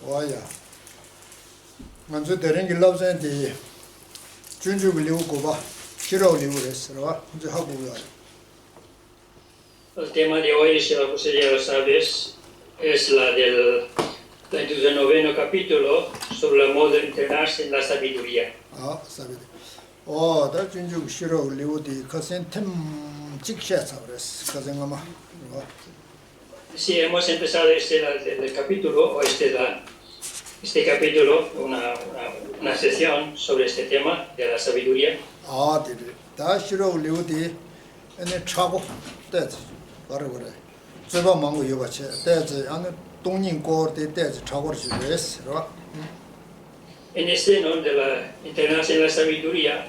와야 먼저 되는 길 나오는데 준주를 리우고 봐 싫어 리우랬어 이제 하고 와 El tema de hoy, si ya lo sabes, es la del noveno capítulo sobre el modo de entrenarse en la sabiduría. 아, 사비들. 다 준주 싫어 리우디 커센템 직셔서 그랬어. 가정아마. Sí, hemos empezado el capítulo, o este capítulo, una sesión sobre este tema de la sabiduría. 아, 다 싫어 리우디 ene 차고 때지. 바로 그래. 저거 망고 여바체 때지 안에 동닝고 때지 차고를 주랬어. En este, ¿no? De la entrenarse en la sabiduría,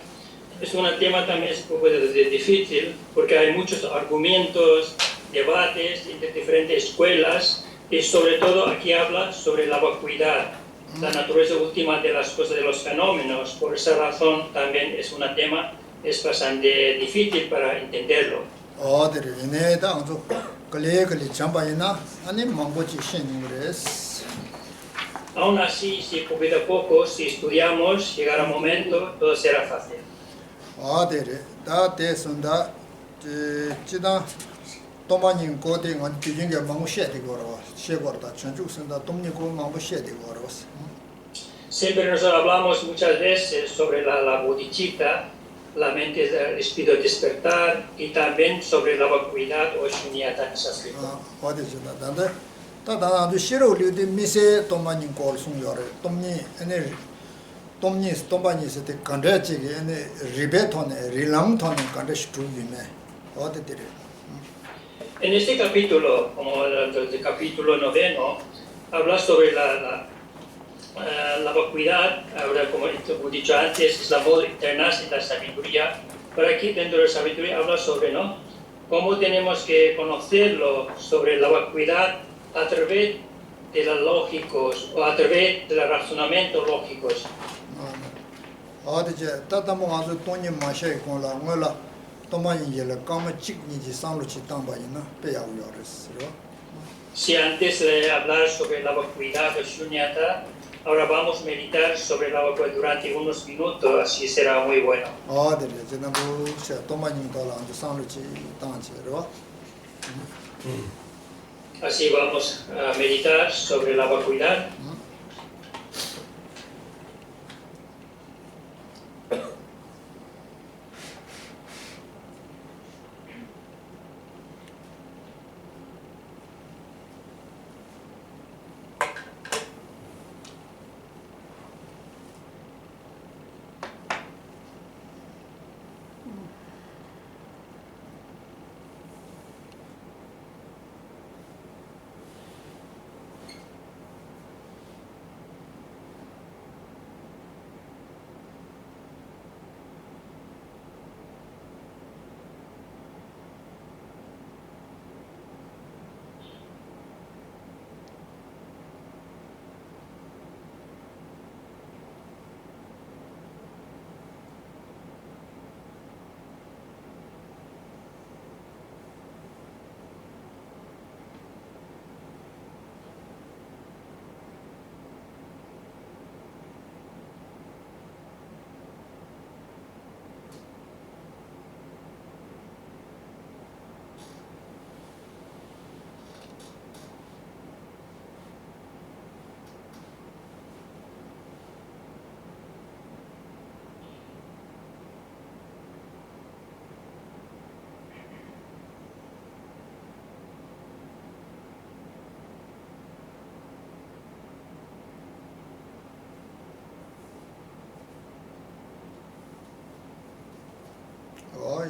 es un tema también un poco difícil, porque hay muchos argumentos, debates entre diferentes escuelas, y sobre todo aquí habla sobre la vacuidad, la naturaleza última de las cosas, de los fenómenos. Por esa razón también es un tema es bastante difícil para entenderlo. 네, 당초 걸레 잠바이나 아니 망고지 신그레스. Aún así, si poquito a poco, si estudiamos, llegará un momento, todo será fácil. 다 대선다 지다 도마님 고딩 안 기준게 망고셔야 되고로 시고다 전주선다 동니고 망고셔야 되고로. Siempre nosotros hablamos muchas veces sobre la bodhicitta, la mente, el espíritu de despertar, y también sobre la vacuidad o shunyata en ese aspecto. 어디서다 다다도 싫어리데 미세 도마님 걸 송요래 돔니 에네 돔니 도마니스 때 간레지게 에네 리베톤에 릴랑톤에 간레시 두기네 어디들이 En este capítulo, como el capítulo noveno, habla sobre la vacuidad. Ahora, como he dicho antes, es la modo de internarse en la sabiduría. Pero aquí dentro de la sabiduría habla sobre, ¿no?, cómo tenemos que conocerlo sobre la vacuidad a través de los lógicos o a través de los razonamientos lógicos. 어디제 따다모 가서 돈이 마셔 고라 뭐라 도마니를 까마 찍니지 상로치 땅바이나 빼야우요레스. Si antes de hablar sobre la vacuidad o shunyata, ahora vamos a meditar sobre la vacuidad durante unos minutos, así será muy bueno. 저는 뭐 도마님 돌아서 상로치 땅지로. Así vamos a meditar sobre la vacuidad.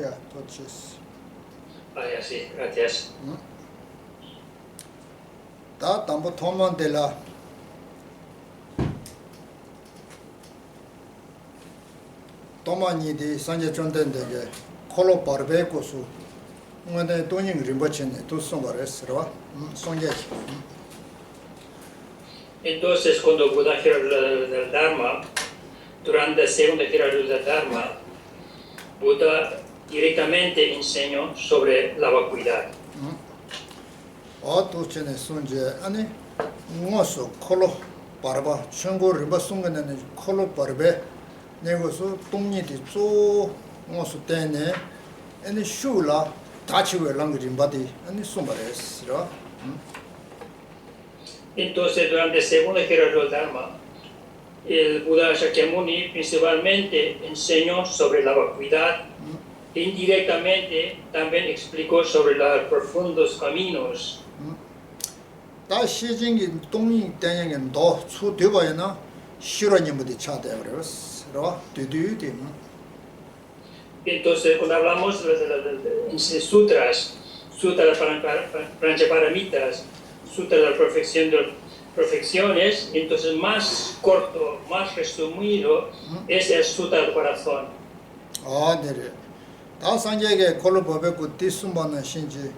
ya, entonces. Vale, sí, gracias. 다 담보 통만 되라. 도마니디 산제 전된데게 콜로 바르베코수. 근데 돈이 림버치네. 또 송거랬어. 송게. Entonces, cuando Buda gira del Dharma, durante la segunda gira del Dharma, Buda directamente enseñó sobre la vacuidad. 또 전에 순제 아니 무엇을 콜로 barba chungo riba sungane kholo barbe negoso tumni di zo ngosu tene ene shula tachiwe lang rimbadi ene sumbares ra. Entonces, durante el segundo giro del Dharma, el Buda Shakyamuni principalmente enseñó sobre la vacuidad e indirectamente también explicó sobre los profundos caminos. 다 시진기 동이 때냐게 더 추되바이나 실어님들이 차대버렸어. 되되되. Entonces, cuando hablamos de los sutras, sutra de las Panchaparamitas, sutra de la perfección de perfecciones, entonces más corto, más resumido es el sutra del corazón. 아, 네. 다 상제게 콜로법에고 디숨바는 신지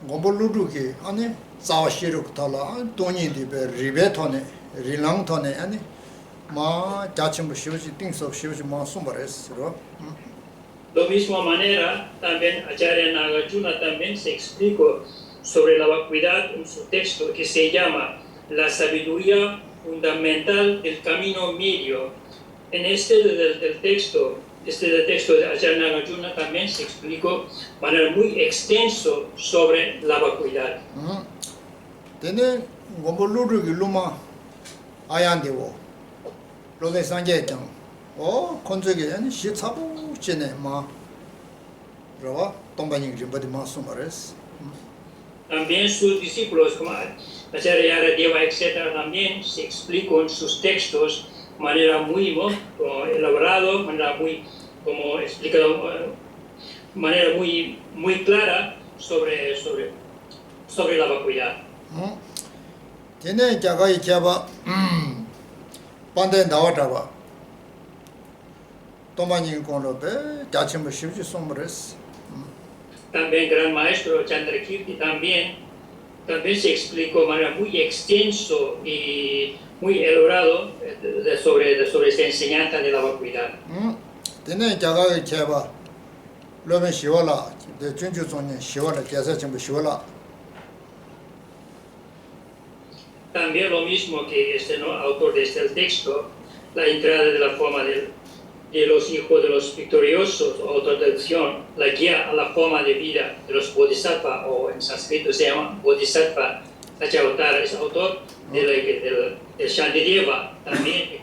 고볼루루기 아니 자와시르고 탈라 돈이디베 리베토네 릴랑토네 아니 마 자침부 시우지 띵섭 시우지 마 숨바레스로. De la misma manera, también Acharya Nagarjuna también se explicó sobre la vacuidad en su texto que se llama La sabiduría fundamental del camino medio. En del texto de Acharya Nagarjuna también se explicó de manera muy extenso sobre la vacuidad. Tene 고볼루루기 루마 아얀데고 로게 상제장 콘저게 아니 시차부 지네 마 로와 동반이 림바디 마수마레스. También sus discípulos, como Acharya Yaradeva, etc., también se explicó en sus textos de manera muy elaborada, manera muy, como explicado, manera muy clara sobre la vacuidad. Tiene jagai chaba pande nawatraba tomani konrobe jachimbu shivji somres. También gran maestro Chandrakirti también se explicó de manera muy extenso y muy elaborado sobre esta enseñanza de la vacuidad. Tiene jagai chaba loben shiwala de junju zonye shiwala jasa chimbu shiwala. También lo mismo que autor de este texto, la entrada de la forma de los hijos de los victoriosos, o traducción, la guía a la forma de vida de los bodhisattvas, o en sánscrito se llama bodhisattva Achyavatara, es autor de Shantideva también.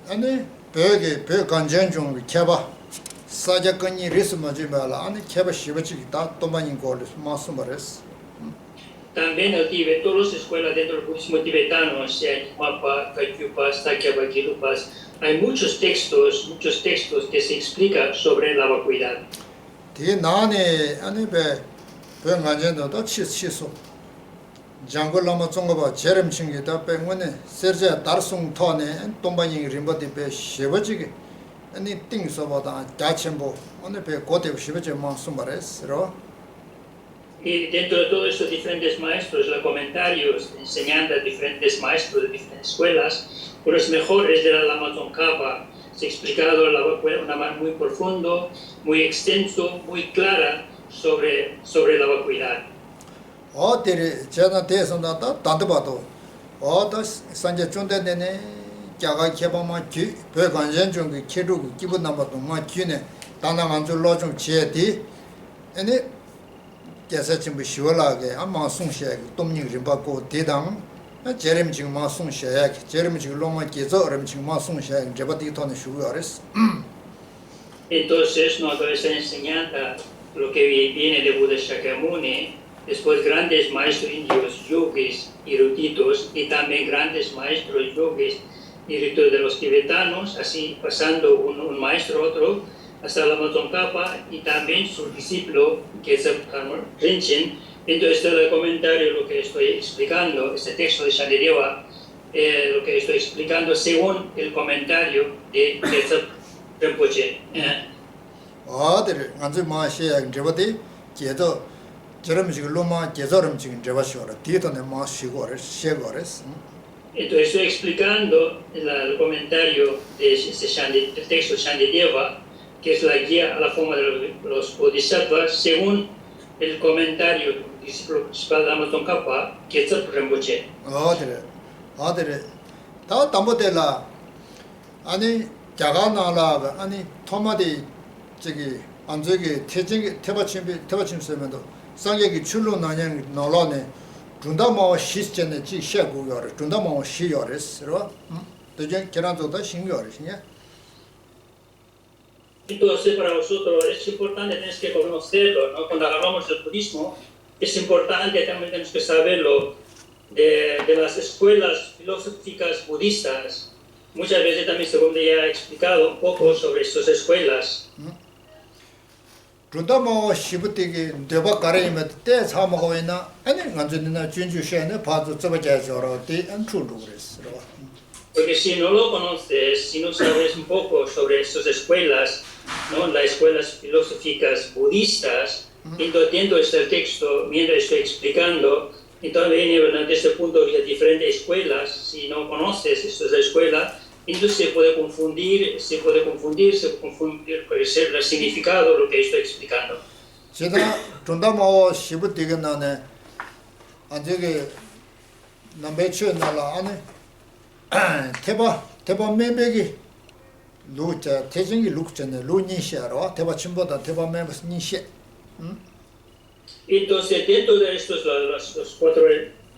아니 벽 간전 좀 켜봐 사자건이 리스 맞으면라 아니 켜봐 시버지 다 또만인 걸 말씀하랬어. También el Tíbet, todas las escuelas dentro del budismo tibetano, sea Nyingma, Kagyupas, Sakyavakilupas, hay muchos textos que se explican sobre la vacuidad. 뒤에 나네 아니 배 간전도 치치소 장골라마 종거바 제름 친게다 빼문에 세르자 다르송 토네 동반이 림바디 배 시버지게 아니 띵서보다 자침보 오늘 배 고대 시버지 말씀하랬어. Y dentro de todos estos diferentes maestros, los comentarios enseñando a diferentes maestros de diferentes escuelas, los mejores de la Lama Tsongkhapa, se ha explicado la vacuidad de una manera muy profundo, muy extenso, muy clara sobre la vacuidad. 어디를 제가 대선다 단도봐도 어디 산제 존대네 자가 개방만 기 배관전 중에 키르고 기분 남아도 막 기네 단당한 줄로 좀 지에디 아니 계속 좀 쉬어라게 아마 송시에 domning 림바고 대당 제렘 지금 마 송시에 제렘 지금 로마 계속 어렘 지금 마 송시에 제바디 돈에 쉬어야res. Entonces, no toda esa enseñanza, lo que viene de Buda Shakyamuni, después grandes maestros indios, yogis, eruditos, y también grandes maestros yogis, eruditos de los tibetanos, así pasando un maestro a otro, hasta la Tsongkhapa, y también su discípulo, que es el Rinchen. Entonces, este es el comentario, lo que estoy explicando, este texto de Shantideva, lo que estoy explicando según el comentario de Geshe Rinpoche. 아들 안주 마시에 제바디 계도 저럼 지금 로마 계절음 지금 제바시오라 뒤에도네 마시고를 시고res. Entonces estoy explicando el comentario del texto de Shantideva, que es la guía a la forma de los bodhisattvas, según el comentario discípulo principal de Lama Tsongkhapa, Kyetsep Rinpoche. 그래. 다 담보텔라 아니 자가나라가 아니 토마디 저기 안저기 태바침세면도 상객이 출로 나냥 놀라네 준다마 시스템에 지 셰고요를 준다마 시요레스로 도저 계란도다 신경이시냐 Entonces, para vosotros es importante, tenéis que conocerlo, ¿no? Cuando hablamos del budismo, es importante, también tenemos que saberlo de las escuelas filosóficas budistas. Muchas veces también, según ya he explicado un poco sobre estas escuelas. 준다마 시부티기 대바 가래이면 때 사먹고 있나 아니 간전이나 준주셔네 봐도 저버자서로 때 안출도 그랬어. Porque si no lo conoces, si no sabes un poco sobre estas escuelas, ¿no? Las escuelas filosóficas budistas, entonces dentro de este texto, mientras estoy explicando, entonces viene desde el punto de vista de diferentes escuelas. Si no conoces estas escuelas, entonces se puede confundir puede ser el significado de lo que estoy explicando. 제가 준다마 시부티기 나네 안저기 남배추 나라 안에 대바 매백이 루자 대중이 룩전에 루니시아로 대바 침보다 대바 매백스 니시 Entonces, dentro de estos, las cuatro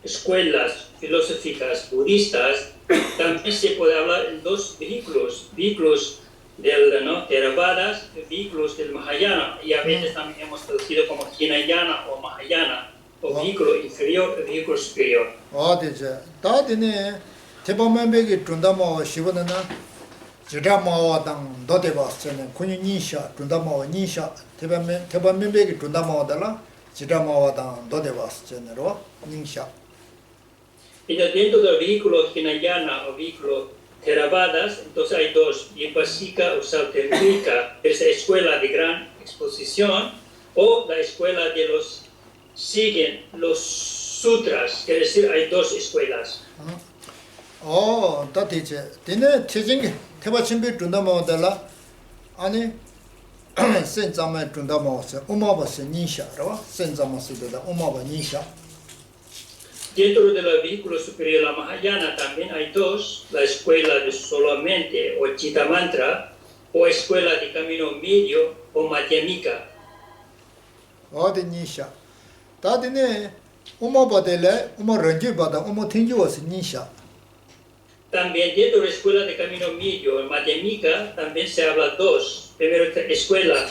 escuelas filosóficas budistas, también se puede hablar en dos vehículos del Theravadas, vehículos del Mahayana, y a veces también hemos traducido como Hinayana o Mahayana, o vehículo inferior, vehículo superior. 어디죠? 다디네 대바 매백이 준다마 시부는 지라마와당 도대바스네 군인이샤 준다마와 니샤 대바 매백이 준다마와달라 지라마와당 도대바스네로 닝샤 Entonces, dentro del vehículo Hinayana o vehículo Theravadas, entonces hay dos, Vipasika o Sauténtrica, esa escuela de gran exposición, o la escuela de los siguen los sutras, quiere decir, hay dos escuelas. 다티제 디네 티징 테바침비 준다마와달라 아니 센자마 준다마와서 우마바스 니샤로 센자마스데다 우마바 니샤 Dentro del vehículo superior de la Mahayana también hay dos, la escuela de solamente o Chitta Mantra, o escuela de camino medio o Madhyamika. 어디 니샤 다디네 우마바데레 우마런지바다 우마팅지와스 니샤 También dentro de la escuela de camino medio, en Madhyamika, también se habla dos. Primero, escuela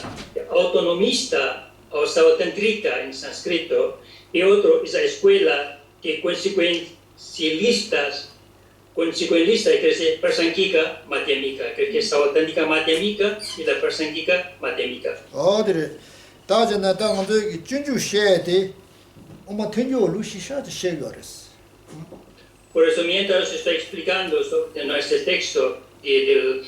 autonomista o sauténtrica en sánscrito, y otro es la escuela que consecuencialista, que es Prasankika Madhyamika, que es auténtica Madhyamika y la Prasankika Madhyamika. 어디래 다전에 당저기 준주셰데 우마팅지와 루시샤드 셰거레스 Por eso, mientras estoy explicando sobre este texto de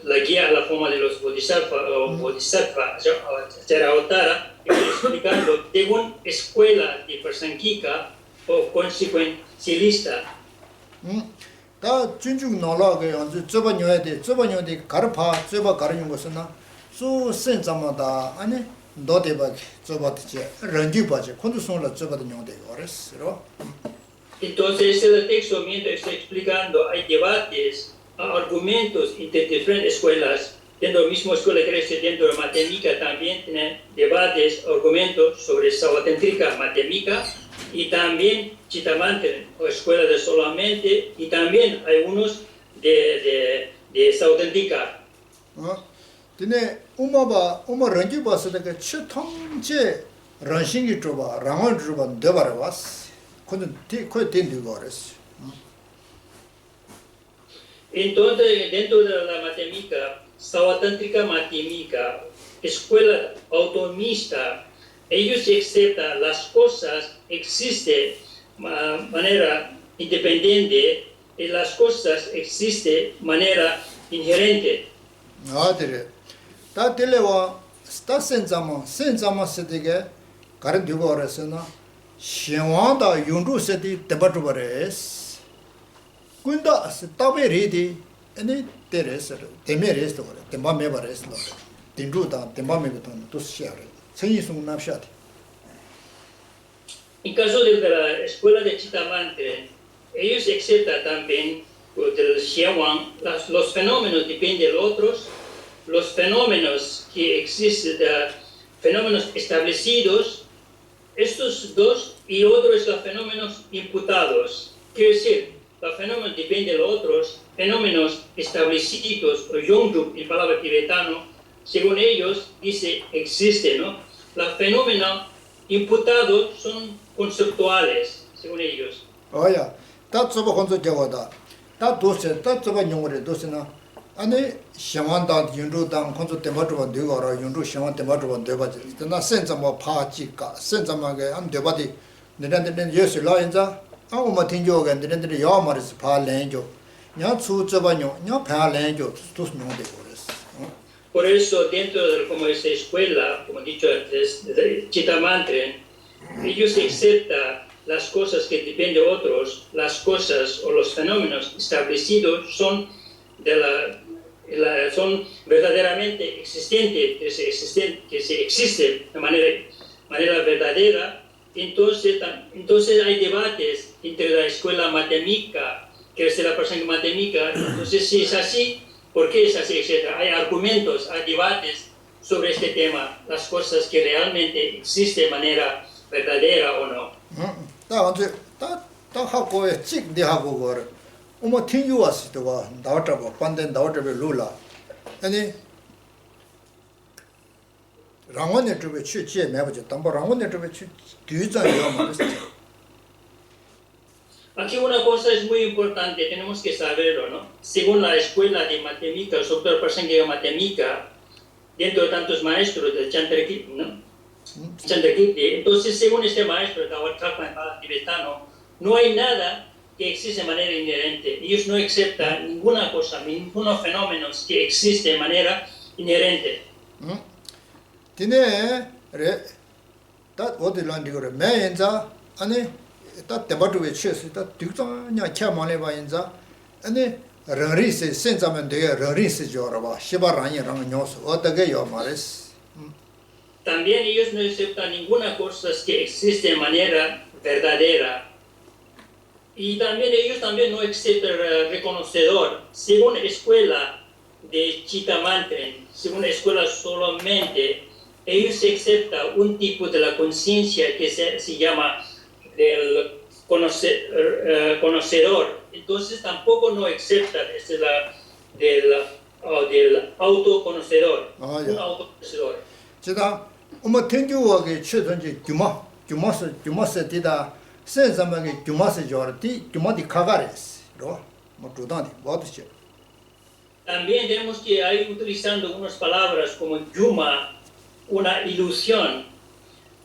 la guía a la forma de los bodhisattva, Charavattara, estoy explicando según escuela de Prasankika o consecuencialista. 다 준중 놀라게 언제 저번요에 가르파 저번 가르는 것은 수 센자마다 아니 너대박 저번지 런지바지 콘두송을 저번도 용대 그랬어. Entonces, en el texto, mientras estoy explicando, hay debates, argumentos entre diferentes escuelas. Dentro de la misma escuela que crece dentro de Madhyamika también tienen debates, argumentos sobre Sauténtrica Madhyamika y también Chitta Mantra o escuela de solamente, y también hay unos de Sauténtrica. 근데 우마 런지 봤을 때 최통제 런싱이 줘봐 랑을 줘봐 내봐라 왔어. Entonces, dentro de la Madhyamika, Sauténtrica Madhyamika, escuela autonomista, ellos aceptan las cosas, existen de manera independiente y las cosas existen de manera inherente. 그래. 다 들려와 스타 센자마 세대게 가르 두고 그랬으나 신왕다 윤주세디 데바트버레스 군다 스타베리디 아니 테레스 데메레스 그래 데마메버레스 딘주다 데마메부터 또 시야래 생이송 납샤티 En caso de la escuela de Chitamantren, ellos aceptan también del Xiaowang, los fenómenos dependen de otros, los fenómenos que existen, fenómenos establecidos, estos dos, y otros los fenómenos imputados. Quiere decir, los fenómenos dependen de otros, fenómenos establecidos, o yongjuk en palabra tibetano, según ellos, dice, existen, ¿no? Los fenómenos imputados son conceptuales, según ellos. Oya, 다 저거 혼자 저거다. 다 도세, 다 저거 용어래 도세나. 아니 시원다 윤주당 혼자 대마주가 되거라. 윤주 시원 대마주가 되바지. 나 센자마 파지가 센자마게 안 되바디. 내한테는 예수 라인자. 아무마 tinjo가 내한테 요 말스 파렌조. 냐 추저바뇨, 냐 파렌조 도스 용데 그랬어. Por eso, dentro de como esta escuela, como he dicho antes, de Chitamantren, ellos aceptan las cosas que dependen de otros, las cosas o los fenómenos establecidos son, son verdaderamente existentes, que se existen de manera verdadera. Entonces hay debates entre la escuela matemática, que es de la persona matemática. Entonces, si es así, ¿por qué es así, etcétera? Hay argumentos, hay debates sobre este tema, las cosas que realmente existen de manera verdadera o no. 다 언제 다 하고에 찍네 하고 거를 어머 튕겨 왔을 때가 나왔다고 반대 나왔다고 룰라 아니 랑원에 쪽에 취지에 매버지 담보 랑원에 쪽에 취 뒤자요 말했어. Aquí una cosa es muy importante, tenemos que saberlo, ¿no? Según la escuela de matemática, el doctor Prasangya matemática, dentro de tantos maestros del Chandrakirti, ¿no? Chandrakirti, entonces según este maestro, el tibetano, no hay nada que existe de manera inherente. Ellos no aceptan ninguna cosa, ningunos fenómenos que existen de manera inherente. 디네 레 다 어디 란디고래 매인자 아니 다 대바주에 취했을 때 뒤장냐 캐만해 봐인자 아니 런리스 센자면 돼 런리스 줘라 봐 시바라니랑 녀서 어떻게 요 말했어. También ellos no aceptan ninguna cosa que existe de manera verdadera. Y también ellos también no aceptan reconocedor. Según escuela de Chitamantren, según escuela solamente, ellos aceptan un tipo de la conciencia que se llama del conocedor. Entonces tampoco no aceptan del autoconocedor. Un autoconocedor. 제가 어머 튕겨와게 최던지 규마스 디다 센자마게 규마스 줘라디 규마디 카가레스 뭐 주다니 뭐듯이. También tenemos que ir utilizando unas palabras como yuma, una ilusión.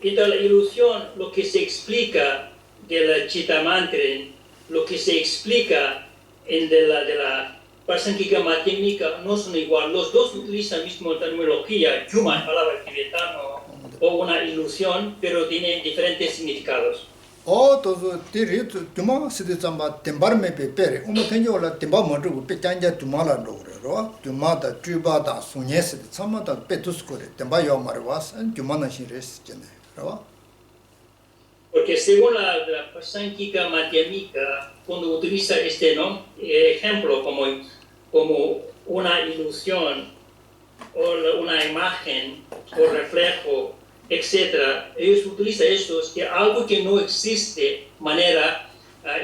Y de la ilusión, lo que se explica de la Chitamantren, lo que se explica de la Prasangika matemática no son igual. Los dos utilizan la misma terminología, yuma, palabra tibetano, o una ilusión, pero tienen diferentes significados. 또서 디리 두마 시대 잠바 템바르메 베페레 어머 땡겨올라 템바 먼저 베짠자 두마라로 그래로 두마다 쥐바다 소녀스 참마다 베투스코레 템바 요마르와스 두마나 시레스 잖아 그래요. Porque según la Prasangika matemática, cuando utiliza este ejemplo como una ilusión o una imagen o reflejo, etc., ellos utilizan estos que algo que no existe de manera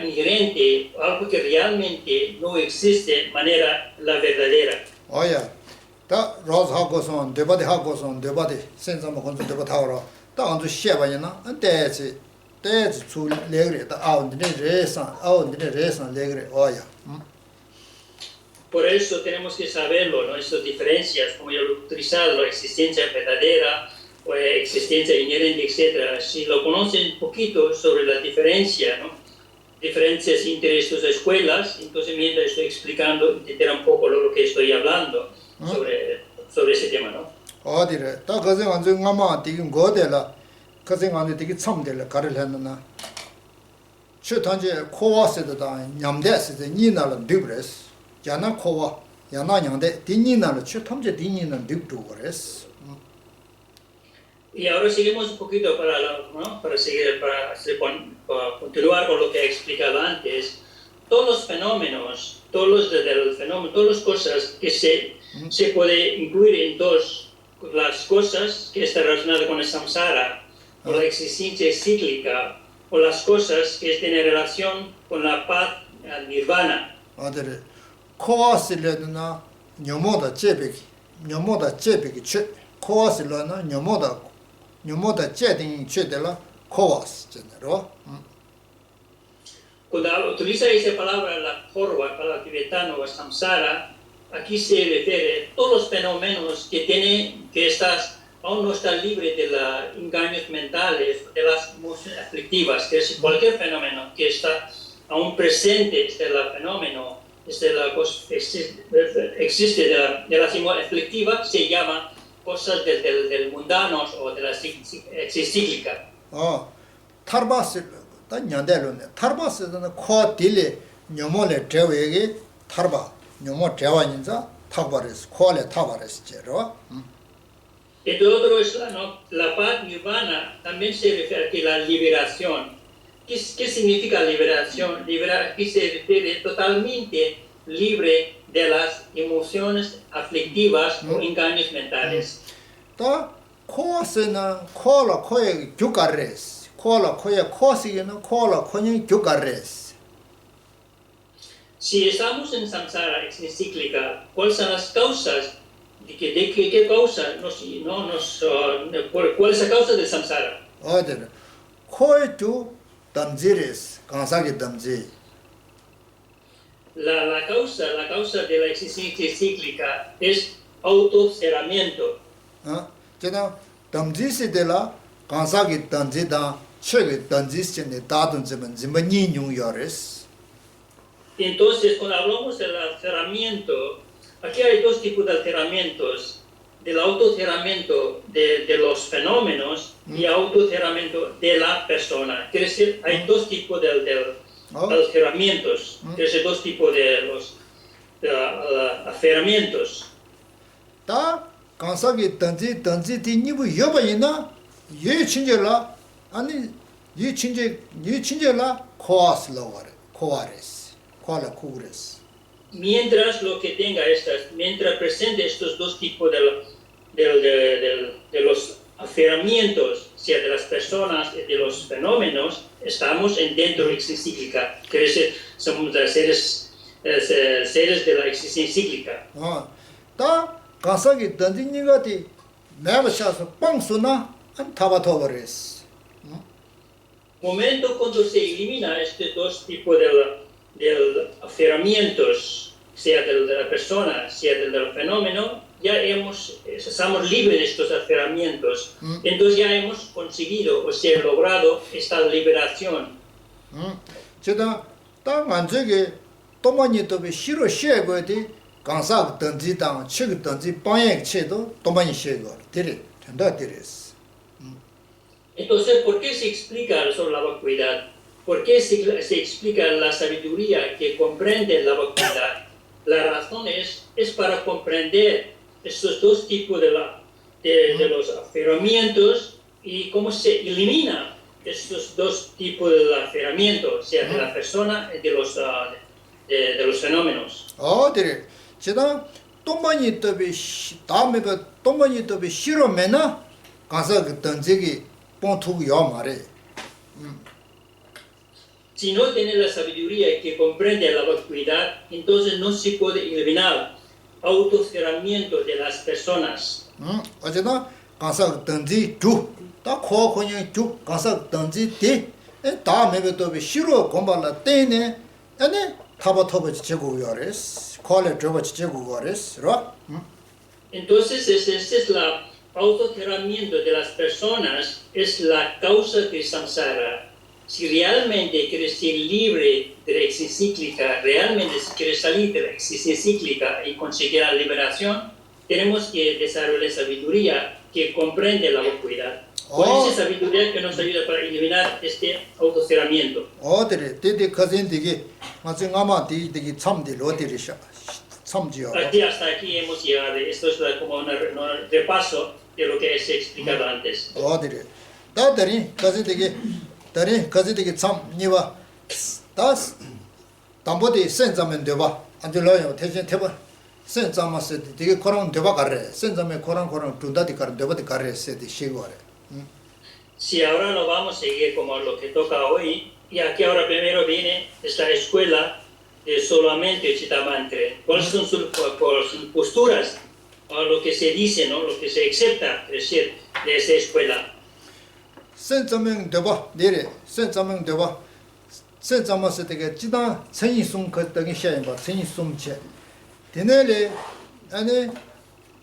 inherente, algo que realmente no existe de manera la verdadera. 오야 다 로즈하고선 데바디하고선 데바디 센자마 건조 데바타오라 다 안주 셰바이나 안테지 대지 출 레그레 다 아운디네 레산 레그레 오야. Por eso tenemos que saberlo, ¿no? Estas diferencias, como yo lo he utilizado, la existencia verdadera, o existencia inherente, etc. Si lo conocen un poquito sobre la diferencia, ¿no? Diferencias entre estas escuelas, entonces mientras estoy explicando, entenderá un poco lo que estoy hablando sobre ese tema, ¿no? 어디래? 다 거기 완전 아마 되게 거대라. 거기 완전 되게 참대라 가를 했나. 최단지 코와스다 냠데스데 니나를 드브레스. 야나 코와 야나 냥데 디니나를 최탐제 디니는 드브도 그랬어. Y ahora seguimos un poquito ¿no? Para seguir, para continuar con lo que he explicado antes. Todos los fenómenos, todas las cosas que se puede incluir en las cosas que están relacionadas con el samsara, con la existencia cíclica, o las cosas que tienen relación con la paz, el nirvana. 코아실레나 녀모다 제베기 최 코아실레나 녀모다 제딩 최데라 코아스 제네로 Cuando utiliza esa palabra, la jorva, palabra tibetano o samsara, aquí se refiere a todos los fenómenos aún no están libres de los engaños mentales, de las emociones aflictivas, que es cualquier fenómeno que está aún presente, fenómeno, existe de las emociones aflictivas, se llama cosas del mundanos o de la cíclica. 타르바스 다 냐데로네 타르바스는 코 딜레 녀모레 제웨게 타르바 녀모 제와인자 타바레스 코레 타바레스 제로 Y todo otro es la paz nirvana, también se refiere aquí a la liberación. ¿Qué significa liberación? Aquí se refiere totalmente libre de las emociones aflictivas o engaños mentales. 또 코스는 코라 코에 규가레스 코라 코에 코시기는 코라 코니 규가레스 Si estamos en samsara, en cíclica, ¿cuáles son las causas? ¿De qué causa cuál es la causa del samsara? 어디는 코에 주 담지레스 강사기 담지 La causa de la existencia cíclica es autocerramiento. 제가 담지시데라 강사기 담지다 최근 담지시네 다든 좀 지만이 뉴요레스 Entonces, cuando hablamos del cerramiento, aquí hay dos tipos de cerramientos: del autocerramiento de los fenómenos y autocerramiento de la persona. Quiere decir, hay dos tipos de los cerramientos, quiere decir, dos tipos de los aferramientos. 다 강사기 담지 뒤니부 여바이나 예 친절라 아니 예 친절라 코아슬로와레 코아레스 코알라 쿠그레스 Mientras presente estos dos tipos de los aferramientos, sea de las personas y de los fenómenos, estamos dentro de la existencia cíclica. Quiere decir, somos seres de la existencia cíclica. 다 강사기 던진이가디 내버셔서 뻥수나 안 타바토버레스 Momento cuando se elimina estos dos tipos de aferramientos, sea de la persona, sea del fenómeno, ya estamos libres de estos aferramientos. Entonces ya hemos conseguido o se ha logrado esta liberación. 제가 딱 안저게 또만이 또비 싫어 쉐고디 강사 던지당 책 던지 방에 체도 또만이 쉐고 데리 된다 데레스 Entonces, ¿por qué se explica sobre la vacuidad? ¿Por qué se explica la sabiduría que comprende la vacuidad? La razón es para comprender estos dos tipos de los aferramientos y cómo se elimina estos dos tipos de aferramientos, sea de la persona y de los fenómenos. 데레 제가 또만이 또비 다음에가 또만이 또비 싫어매나 강사 던지기 뽕투고 요 말에 Si no tiene la sabiduría que comprende la vacuidad, entonces no se puede eliminar autocerramiento de las personas. 어제나 강사 던지 주다 코코니 주 강사 던지 디 다음에 또비 싫어 공발라 때네 아니 타바토버 제고 요레스 콜레 저버 제고 요레스 로 Entonces, ese es el autocerramiento de las personas, es la causa de samsara. Si realmente quieres ser libre de la existencia cíclica, realmente si quieres salir de la existencia cíclica y conseguir la liberación, tenemos que desarrollar sabiduría que comprende la vacuidad. Con esa sabiduría que nos ayuda para eliminar este autocerramiento. 어디래 데데 커진디기 맞은 아마 디디기 참디 로디리샤 참지요 Aquí hasta aquí hemos llegado. Esto es como un repaso de lo que se explicado antes. 어디래 다 다리 가지되게 참 니와 다 담보디 센자면 돼봐 안들어요 대신 대봐 센자마스 되게 코랑 돼봐 가래 센자면 코랑 두다디 가래 돼봐디 가래 세디 시고래 Si ahora no vamos a seguir como lo que toca hoy, y aquí ahora primero viene esta escuela de solamente Chitamantre. ¿Cuáles son sus posturas? O lo que se dice, ¿no? Lo que se acepta decir de esa escuela. 센자면 돼봐 내래 센자면 돼봐 센자마스 되게 지다 천이송 거등이 시행 봐 천이송체 되네래 아니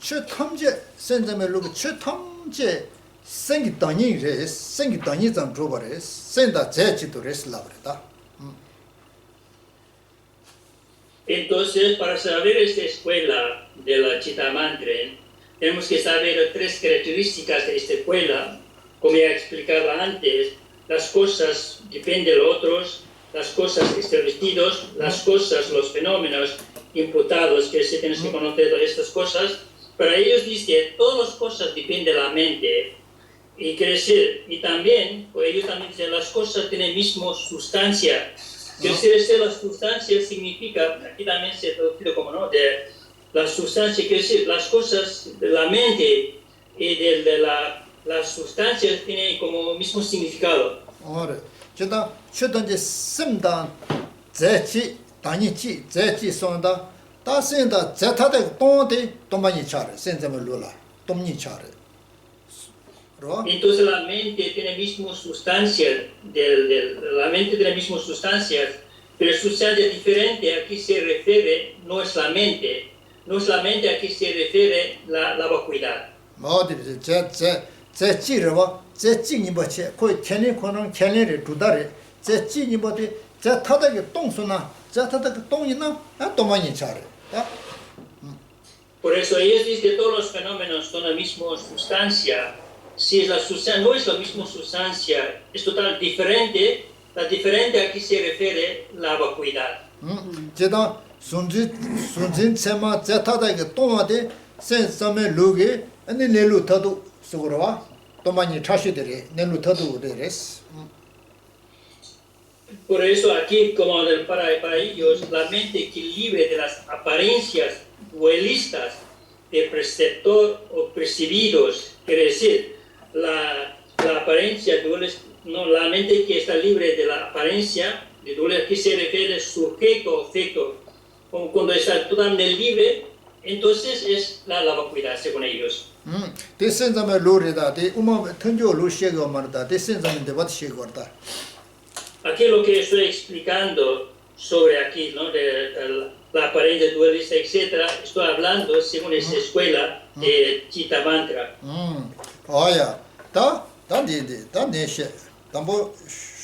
최탐제 센자면 로그 최탐제 생기 땅이래 생기 땅이 좀 줘버려 센다 제치도 레슬라버다 Entonces, para saber esta escuela de la Chitamantre, tenemos que saber tres características de esta escuela. Como ya explicaba antes, las cosas dependen de los otros, las cosas establecidos, las cosas, los fenómenos imputados, que se tienen que conocer todas estas cosas. Para ellos dice, todas las cosas dependen de la mente. Y quiere decir, y también, pues ellos también dicen, las cosas tienen misma sustancia. Quiere decir, la sustancia significa, aquí también se ha traducido como no, de la sustancia, quiere decir, las cosas de la mente y de la sustancia tienen como mismo significado. Ahora, 제가 최던지 심다 제치 단위치 제치 sonda 다 센다 제타데 동데 동반이 차래 센점을 눌러 동니 차래 Entonces la mente tiene misma sustancia, la mente tiene misma sustancia, pero sustancia diferente aquí se refiere, no es la mente aquí se refiere la vacuidad. 어디 제 찌르와 제 찌니버체 거의天리 코는天리를 두다래 제 찌니버디 제 타다게 똥수나 제 타다게 똥이나 아 동반이 차래 Por eso ellos dicen que todos los fenómenos son la misma sustancia. Si es la sustancia, no es la misma sustancia, es total diferente. La diferente aquí se refiere la vacuidad. 제가 순진 체마 제 타다게 똥한테 센섬에 루게 아니 내루 타도 쓰고라 동반이 차시들이 내루 타도 되레스 Por eso aquí, como para ellos, la mente que libre de las apariencias dualistas de preceptor o percibidos, quiere decir, la apariencia dualista, no, la mente que está libre de la apariencia de dualidad, aquí se refiere sujeto-objeto, como cuando está totalmente libre, entonces es la vacuidad, según ellos. 데 센자메 로리다 데 우마 턴조 로시가 말다 데 센자메 데바트 시거다 Aquí lo que estoy explicando sobre aquí, ¿no? de la apariencia dualista, etc., estoy hablando según esta escuela de Chitamantra. 아야 다 네셰 담보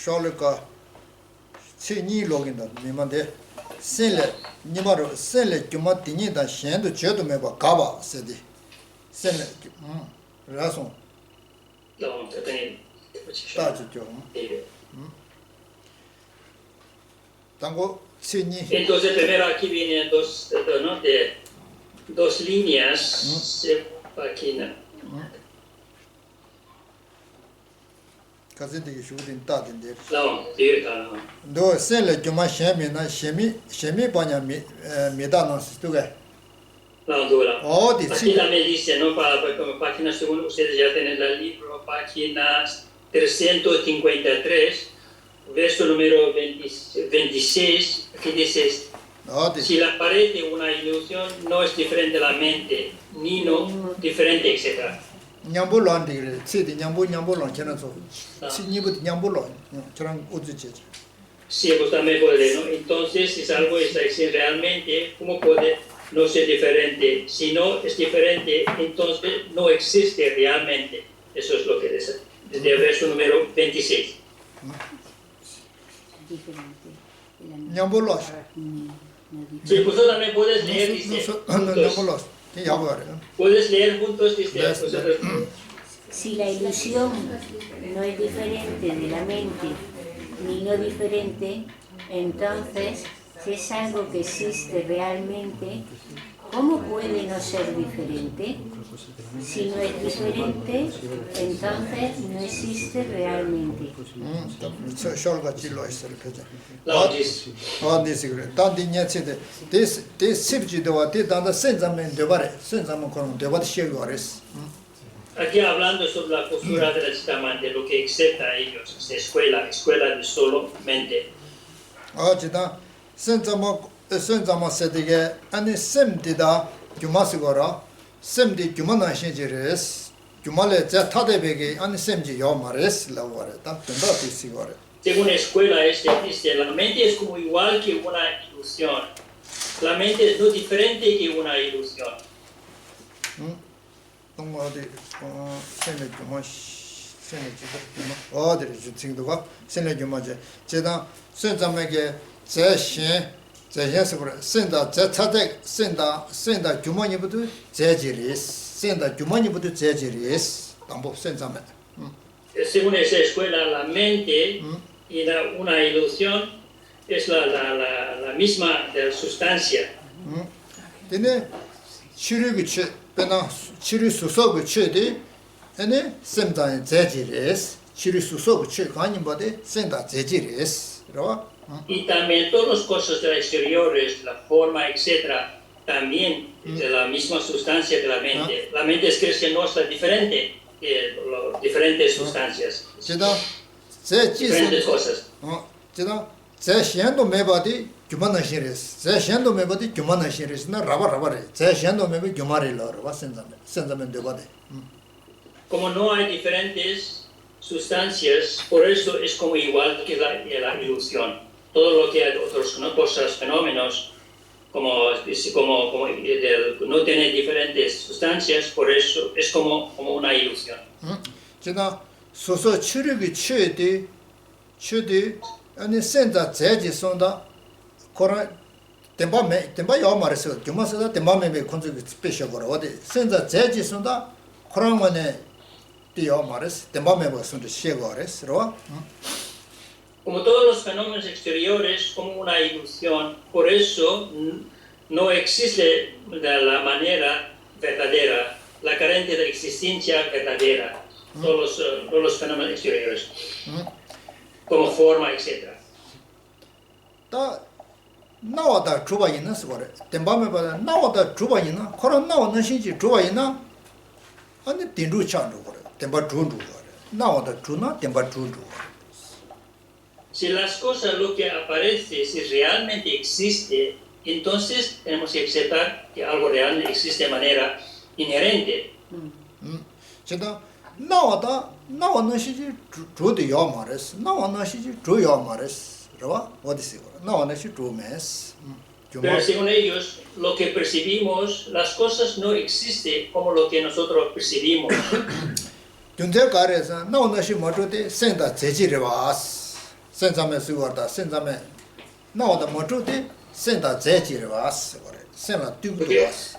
숄르카 치니 로긴다 미만데 셀레 니마로 셀레 규마티니다 셴도 제도 메바 가바 세디 셀레 라송 No, 따지죠 당고 치니 Entonces, primero aquí vienen dos líneas, aquí, ¿no? 가진데기 슈딘 따딘데 No, directa, no. 너 셀레 규마 셴미나 셴미 바냐 미다노스 두게 No, dura. 어디 Aquí 치 también dice, ¿no? Como página, según ustedes ya tienen el libro, página 353, verso número 26, aquí dice, 어디 si la pared de una ilusión no es diferente de la mente, ni no diferente, etc. 냠불란데 치디 냠불란 전화서 치니부터 냠불란 저랑 우주제 Sí, pues también puede, ¿no? Entonces, si es algo está diciendo realmente, ¿cómo puede no ser diferente? Si no es diferente, entonces no existe realmente. Eso es lo que dice, desde el verso número 26. 냠불란 Sí, pues tú también puedes leer, dice, juntos. 냠불란 야고래 Puedes leer juntos, dice, pues, Si la ilusión no es diferente de la mente, ni no diferente, entonces, si es algo que existe realmente, ¿Cómo puede no ser diferente? Si no es diferente, entonces no existe realmente. 셜가 질로 있을 거죠. Laudis. 어디서 그래. 단디 녀치데 데 습지도와 데 단다 센자면 되바래. 센자면 그런 되바도 시고 그랬어. Aquí hablando sobre la postura de la Chitamante, lo que acepta a ellos, esta escuela, escuela de solo mente. 어지다 센자모 세디게 아니 셈디다 규마스거라. 셈디 규마나 신지레스. 규마레 자 타데베게 아니 셈지 요 말레스 라고래. 딱 된다 비시거래. Según escuela este dice, la mente es como igual que una ilusión. La mente es no diferente que una ilusión. 동 어디 셈이 규마 셈이 규마 어디를 지도가 셈이 규마제 제가 센자메게 제신에서 그래 센다 제차대 센다 규마니부터 제지리스 센다 규마니부터 제지리스 방법 센자메 Según esa escuela, la mente y una ilusión es la misma de la sustancia. 근데 치료기 배나 치료 수속의 최대 아니 센다 제지리스 치료 수속의 최 관님보다 센다 제지리스 그러와 Y también todas las cosas de las exteriores, la forma, etc., también de la misma sustancia que la mente. La mente es que no está diferente que las diferentes sustancias, 제가 제 diferentes cosas. 제가 제 시행도 매바디 규만한 시리스 제 시행도 매바디 규만한 시리스나 라바라바레 제 시행도 매바디 규마리로 센자면 되바데 Como no hay diferentes sustancias, por eso es como igual que la ilusión. Todo lo que hay otras cosas, fenómenos, como no tiene diferentes sustancias, por eso es como una ilusión. 제가 소소 치료기 최대 아니 센자 제지 손다 코라 템바 요 말에서 규마서다 템바메 콘적이 스페셜 거라 어디 센자 제지 손다 코랑만에 띠요 말에서 템바메 손도 시거레스로 Como todos los fenómenos exteriores, como una ilusión, por eso no existe de la manera verdadera, la carente de existencia verdadera, todos los fenómenos exteriores, como forma, etc. 다 나와다 주바 있는 거래 템바메 봐 나와다 주바 있나 코라 나와는 신지 주바 있나 아니 딘루 찬도 거래 템바 준도 거래 나와다 주나 템바 준도 Si las cosas, lo que aparece, si realmente existe, entonces tenemos que aceptar que algo realmente existe de manera inherente. 제가 나와는 시지 주도 요 말했어 나와는 시지 주요 말했어 그러와 어디서 나와는 시 주메스 Pero según ellos, lo que percibimos, las cosas no existen como lo que nosotros percibimos. 존재 가래서 나와는 시 뭐저데 센다 제지를 와스 센자메 수거다 센자메 나와다 뭐저데 센다 제지를 와스 그래 센라 뚜고 와스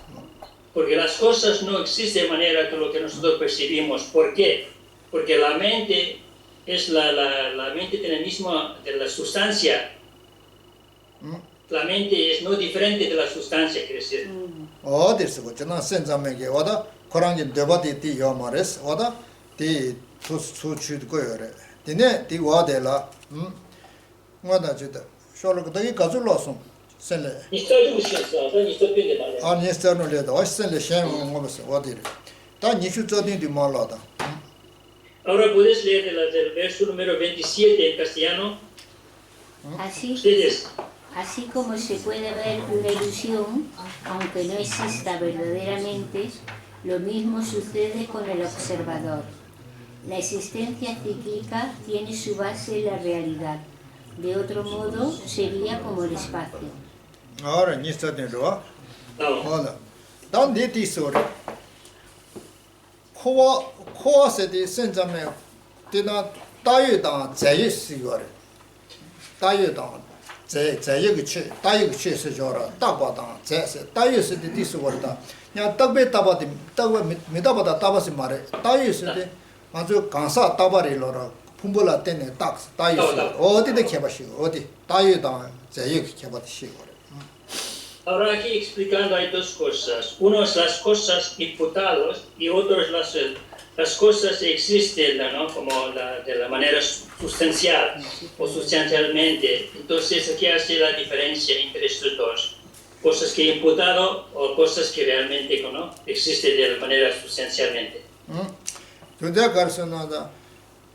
Porque las cosas no existen de manera que lo que nosotros percibimos. ¿Por qué? Porque la mente es la mente tiene misma de la sustancia. La mente es no diferente de la sustancia, quiere decir. 어디서 그잖아 센자메게 와다 코랑이 되바디 띠 요마레스 와다 띠 수추드 거여래 디네 띠 와데라 와다 주다 쇼르가 되게 가줄로서 센레 Ni estoy diciendo, ni estoy pidiendo nada. 아니 스타노레다 와센레 셴 뭐서 와디르 다 니슈 저딘디 말라다 Ahora puedes leer del verso número 27 en castellano. Ustedes. Así como se puede ver una ilusión, aunque no exista verdaderamente, lo mismo sucede con el observador. La existencia cíclica tiene su base en la realidad. De otro modo, sería como el espacio. ahora ni 스타딘로 와 No. 하나 단 니티 소리 코와세디 센자메 디나 따유다 제이스거래 따유다 제예그 최 따유그 최서 저라 따바다 제세 따유스디 디스거다 야 딱베 따바디 딱베 미다바다 따바시 말에 따유스디 아주 강사 따바리로라 품불라 때네 딱 따유스 어디데 개바시고 어디 따유다 제예그 개바시고 Ahora aquí explicando hay dos cosas. Uno es las cosas imputadas y otro es las cosas que existen, ¿no? Como de la manera sustancial o sustancialmente. Entonces aquí hace la diferencia entre estos dos. Cosas que he imputado o cosas que realmente, ¿no?, existen de la manera sustancialmente. 존재 가르쳐나다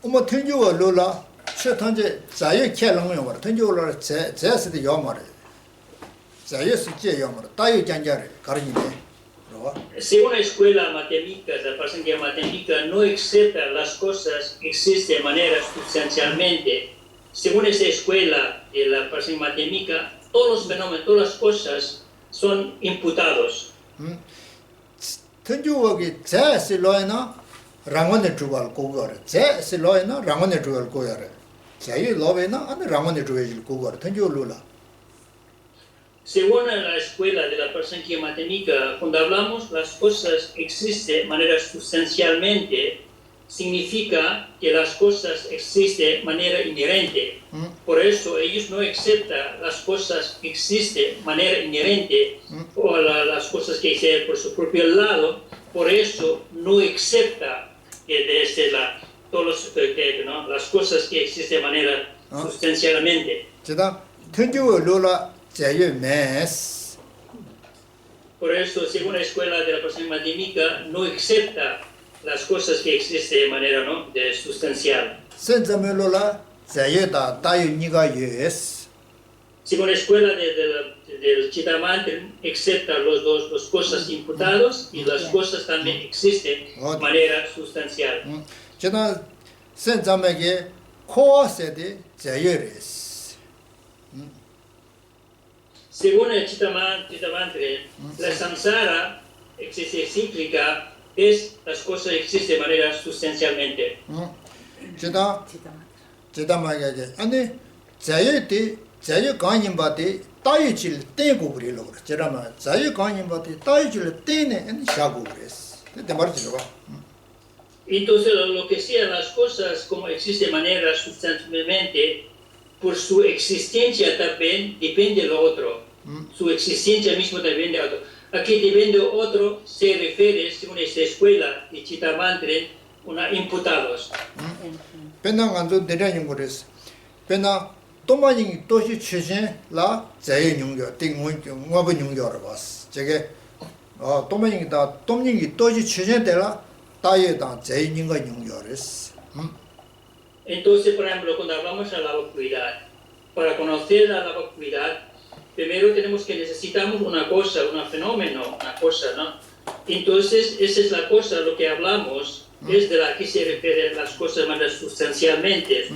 뭐 튼주와 로라 최탄제 자유 켈롱요 말 튼주로 제스도 요 말에 자유스 제요 말 다유 장자래 가르니네 그러와 Si una escuela matemática, la persona que matemática no acepta las cosas que existen de manera sustancialmente, según esa escuela de la persona matemática, todos los fenómenos, todas las cosas son imputados. 튼주와기 제스로이나 랑원의 주발 고거래 제스로이나 랑원의 주발 고야래 자유 로베나 아니 랑원의 주발 고거래 튼주 로라 Según la escuela de la persona que matemática, cuando hablamos las cosas existen de manera sustancialmente, significa que las cosas existen de manera inherente. Por eso ellos no aceptan las cosas que existen de manera inherente o las cosas que existen por su propio lado. Por eso no acepta que desde ¿no?, las cosas que existen de manera sustancialmente. 제가 튼주와 로라 자유 메스 Por eso, según la escuela de la persona matemática, no acepta las cosas que existen de manera, ¿no?, de sustancial. 센자멜로라 자유다 다유 니가 예스 Según la escuela del Chitamantren, acepta las cosas imputadas y las cosas también existen de manera sustancial. 제가 센자메게 코아세데 자유레스 Según el Chitamantren, la samsara existe cíclica, es las cosas existen de manera sustancialmente. 제다마게 아니 자유티 자유 관임바데 따유질 떼고 그래로 그래 제라마 자유 관임바데 따유질 떼네 엔 샤고 그랬어 근데 말이죠 봐 Entonces, lo que sean las cosas como existen de manera sustancialmente, por su existencia también depende del otro. Su existencia mismo también de otro. Aquí depende de otro se refiere, según esta escuela de Chitamantren, una imputados. 배낭 안도 내려는 거랬어 배나 또마니 도시 최신라 자유 용교 띵원 뭐버 용교를 봤어 저게 또마니다 똥닝이 도시 최신되라 다예다 자유인가 용교랬어 Entonces, por ejemplo, cuando hablamos de la vacuidad, para conocer la vacuidad, primero tenemos que necesitamos una cosa, un fenómeno, una cosa, ¿no? Entonces, esa es la cosa, lo que hablamos, es de la que se refieren las cosas más sustancialmente.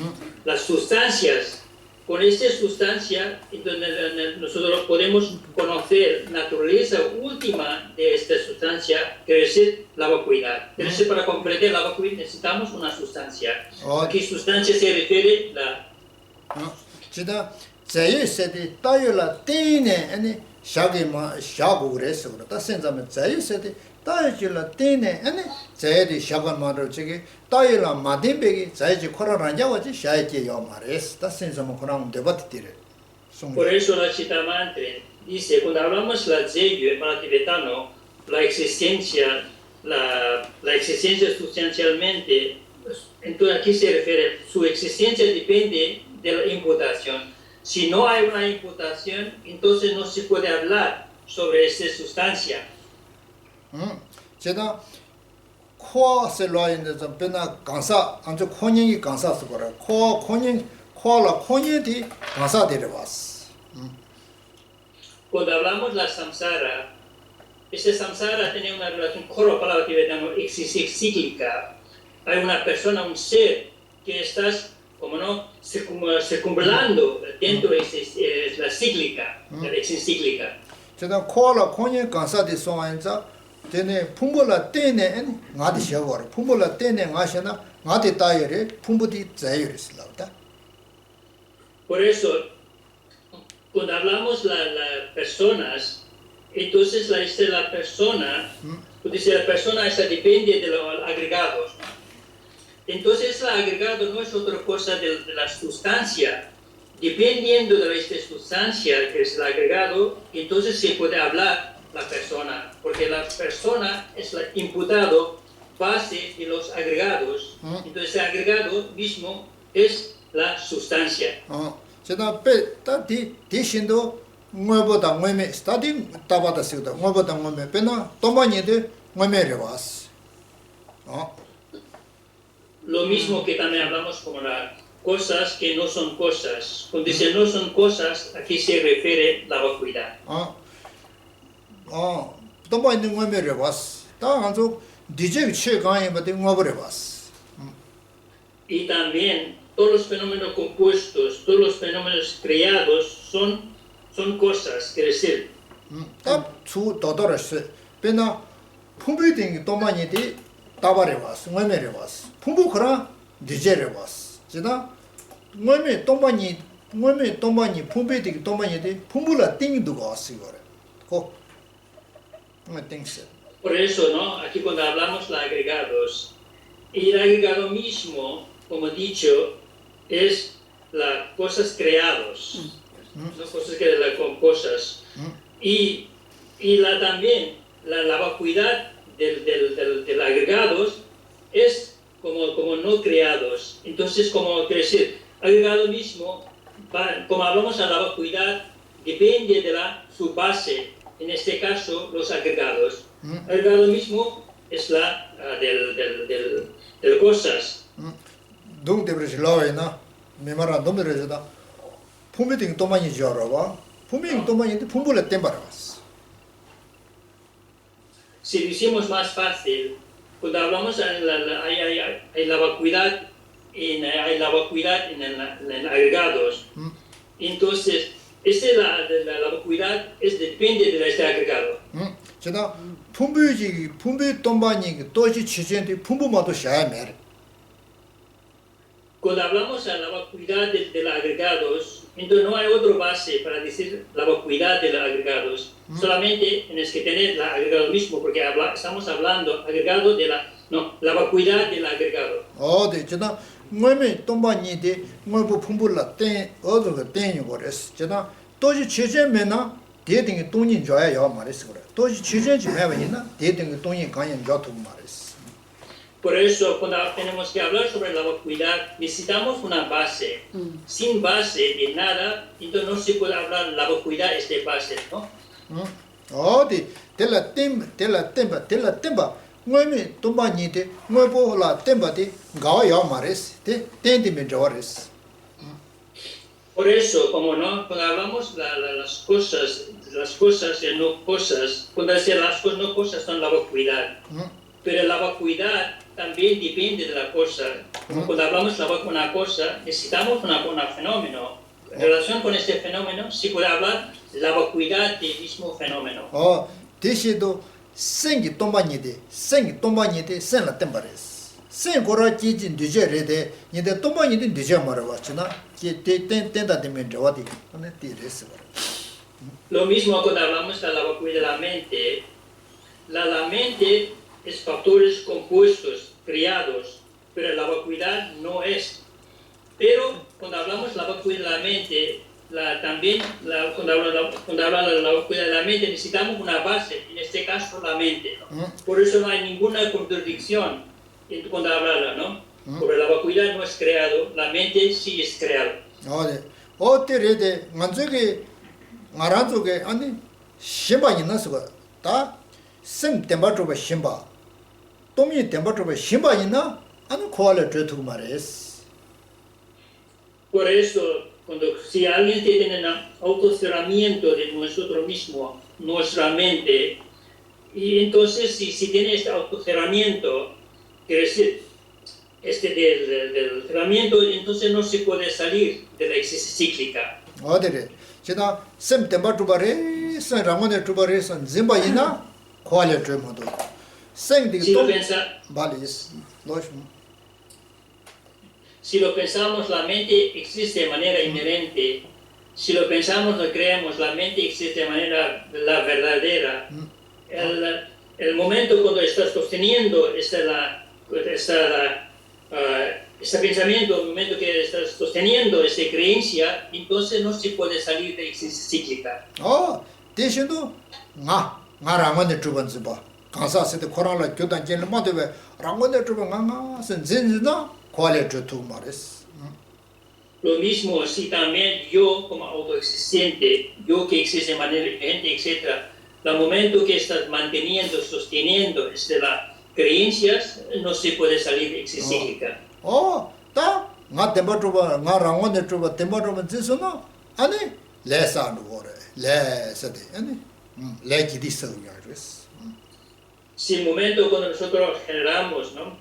Las sustancias, con esta sustancia, entonces nosotros podemos conocer la naturaleza última de esta sustancia, que es la vacuidad. Entonces, para comprender la vacuidad necesitamos una sustancia. Aquí sustancia se refiere la... 지다 자유세디 따유라 떼네 아니 샤게마 샤고 그랬어 그러다 센자면 자유세디 따유질라 떼네 아니 자유디 샤간마를 저기 따유라 마딘베기 자유지 코라란자와지 샤이지 요 말했어 다 센자면 그럼 데바티티레 Por eso la Chitamantren dice, cuando hablamos la Zeyu para tibetano, la existencia sustancialmente, entonces aquí se refiere, su existencia depende de la imputación. Si no hay una imputación, entonces no se puede hablar sobre esta sustancia. 제가 코아셀로인데 좀 배나 강사 안저 코닝이 강사서 거라 코라 코니디 강사 데려왔어 Cuando hablamos de la samsara, esta samsara tiene una relación con la palabra tibetano cíclica. Hay una persona, un ser, que estás, como no, circunvalando dentro de la cíclica, la existencia cíclica. 제가 코라 코니 강사디 소안자 되네 풍불라 떼네 나디 셔거라 풍불라 떼네 가시나 나디 따여레 풍부디 자유리슬라다 Por eso, cuando hablamos las personas, entonces la persona, dice la persona esa depende de los agregados. Entonces el agregado no es otra cosa de la sustancia. dependiendo de esta sustancia que es el agregado, entonces se puede hablar la persona, porque la persona es el imputado base de los agregados. Entonces el agregado mismo es la sustancia. 제가 빼다디 신도 뭐보다 뭐매 스타딩 따바다 쓰다 뭐보다 뭐매 빼나 또만이데 뭐매려 왔어. Lo mismo que también hablamos como las cosas que no son cosas. Cuando dice no son cosas, aquí se refiere a la vacuidad. 또만이 뭐매려 왔어. 다한쪽 디제 최강에 맞대 뭐버려 왔어. Y también todos los fenómenos compuestos, todos los fenómenos creados son cosas, quiere decir. 딱주 더더러스 빼나 풍부딩 또만이데 따바려 왔어. 뭐매려 왔어. 풍부거라 디제려 왔어. 지나 뭐매 또만이 풍부딩 또만이데 풍부라 띵두가 왔어 이거래. 고 띵세. Por eso, ¿no? Aquí cuando hablamos de agregados, y el agregado mismo, como he dicho, es las cosas creados, no cosas que con cosas. Y también la vacuidad del agregados es como no creados. Entonces, como quiere decir, agregado mismo, como hablamos de la vacuidad, depende de su base, en este caso los agregados. Agregado mismo es la del cosas. 동대브르시 라웨나 메마라 놈들에다 품비딩 또만이 지어라와 품비딩 또만인데 품불에 땜바라스. Si lo hicimos más fácil, cuando hablamos de la vacuidad en agregados, entonces la vacuidad depende de este agregado. 제가 품비 또만이 또지 치전데 품부마도 샤야메. Cuando hablamos de la vacuidad de los agregados, entonces no hay otra base para decir la vacuidad de los agregados. Solamente tienes que tener el agregado mismo, porque estamos hablando agregado la vacuidad del agregado. 네, 제가 뭐면 또만이데 뭐부 품불라 땡 어디가 땡이 거랬어. 제가 또지 치전메나 대등이 돈이 줘야 말했어 그래. 또지 치전지 매번이나 대등이 돈이 가면 줘도 말했어. Por eso, cuando tenemos que hablar sobre la vacuidad, necesitamos una base. Sin base de nada, entonces no se puede hablar la vacuidad de base, ¿no? 어디 텔라 템바 뭐면 또만이데 뭐보라 템바데 가야 말했어. 땡땡면 줘버렸어. Por eso, como no, cuando hablamos las cosas y no cosas, cuando decimos las cosas no cosas son la vacuidad. Pero la vacuidad también depende de la cosa. Cuando hablamos de una cosa, necesitamos un fenómeno. En relación con este fenómeno, se puede hablar la vacuidad del mismo fenómeno. 대시도 생기 또만이데 생라 템바레스. 생고라 지진 뒤제레데 니데 또만이데 뒤제 말아왔잖아. 땡땡다 되면 저와디 안에 뒤레스. Lo mismo cuando hablamos de la vacuidad de la mente. La mente es factores compuestos, creados, pero la vacuidad no es. Pero cuando hablamos de la vacuidad de la mente, cuando hablamos de la vacuidad de la mente, necesitamos una base, en este caso la mente, ¿no? Por eso no hay ninguna contradicción cuando hablamos, ¿no? Porque la vacuidad no es creado, la mente sí es creado. 네. 어때레데 만족이 말한쪽에 아니 신바이 나서가 다 심 템바트바 신바 또미 템바트바 신바이나 아니 코알레 트투 말레스. Por eso, si alguien tiene un autocerramiento de nosotros mismos, nuestra mente, y entonces si tiene este autocerramiento, quiere decir, del cerramiento, entonces no se puede salir de la existencia cíclica. 어디래? 제가 심 템바트바레 선 라모네 투바레 선 짐바이나 코알레 트모도. 생디 Si 또 lo, 발리스. 노시. si lo pensamos, la mente existe de manera inherente. Si lo pensamos, lo creemos, la mente existe de manera la verdadera. El momento cuando estás sosteniendo Este pensamiento, al momento que estás sosteniendo esa creencia, entonces no se puede salir de existencia cíclica. 대신도 nga 랑원의 주번지 봐. 강사세대 코로나 교단 전에 뭐되게 랑원의 주번 nga 선진지나 퀄레 주투 말했어. Lo mismo si también yo como autoexistente, yo que existe de manera evidente, etc., al momento que estás manteniendo, sosteniendo desde las creencias, no se puede salir de existencia cíclica. 다 nga temba 주번 nga 랑원의 주번 temba 주번 지서나 아니 레사는 거래. 레서데 아니 레기디 서야르스. Si el momento cuando nosotros generamos, ¿no?,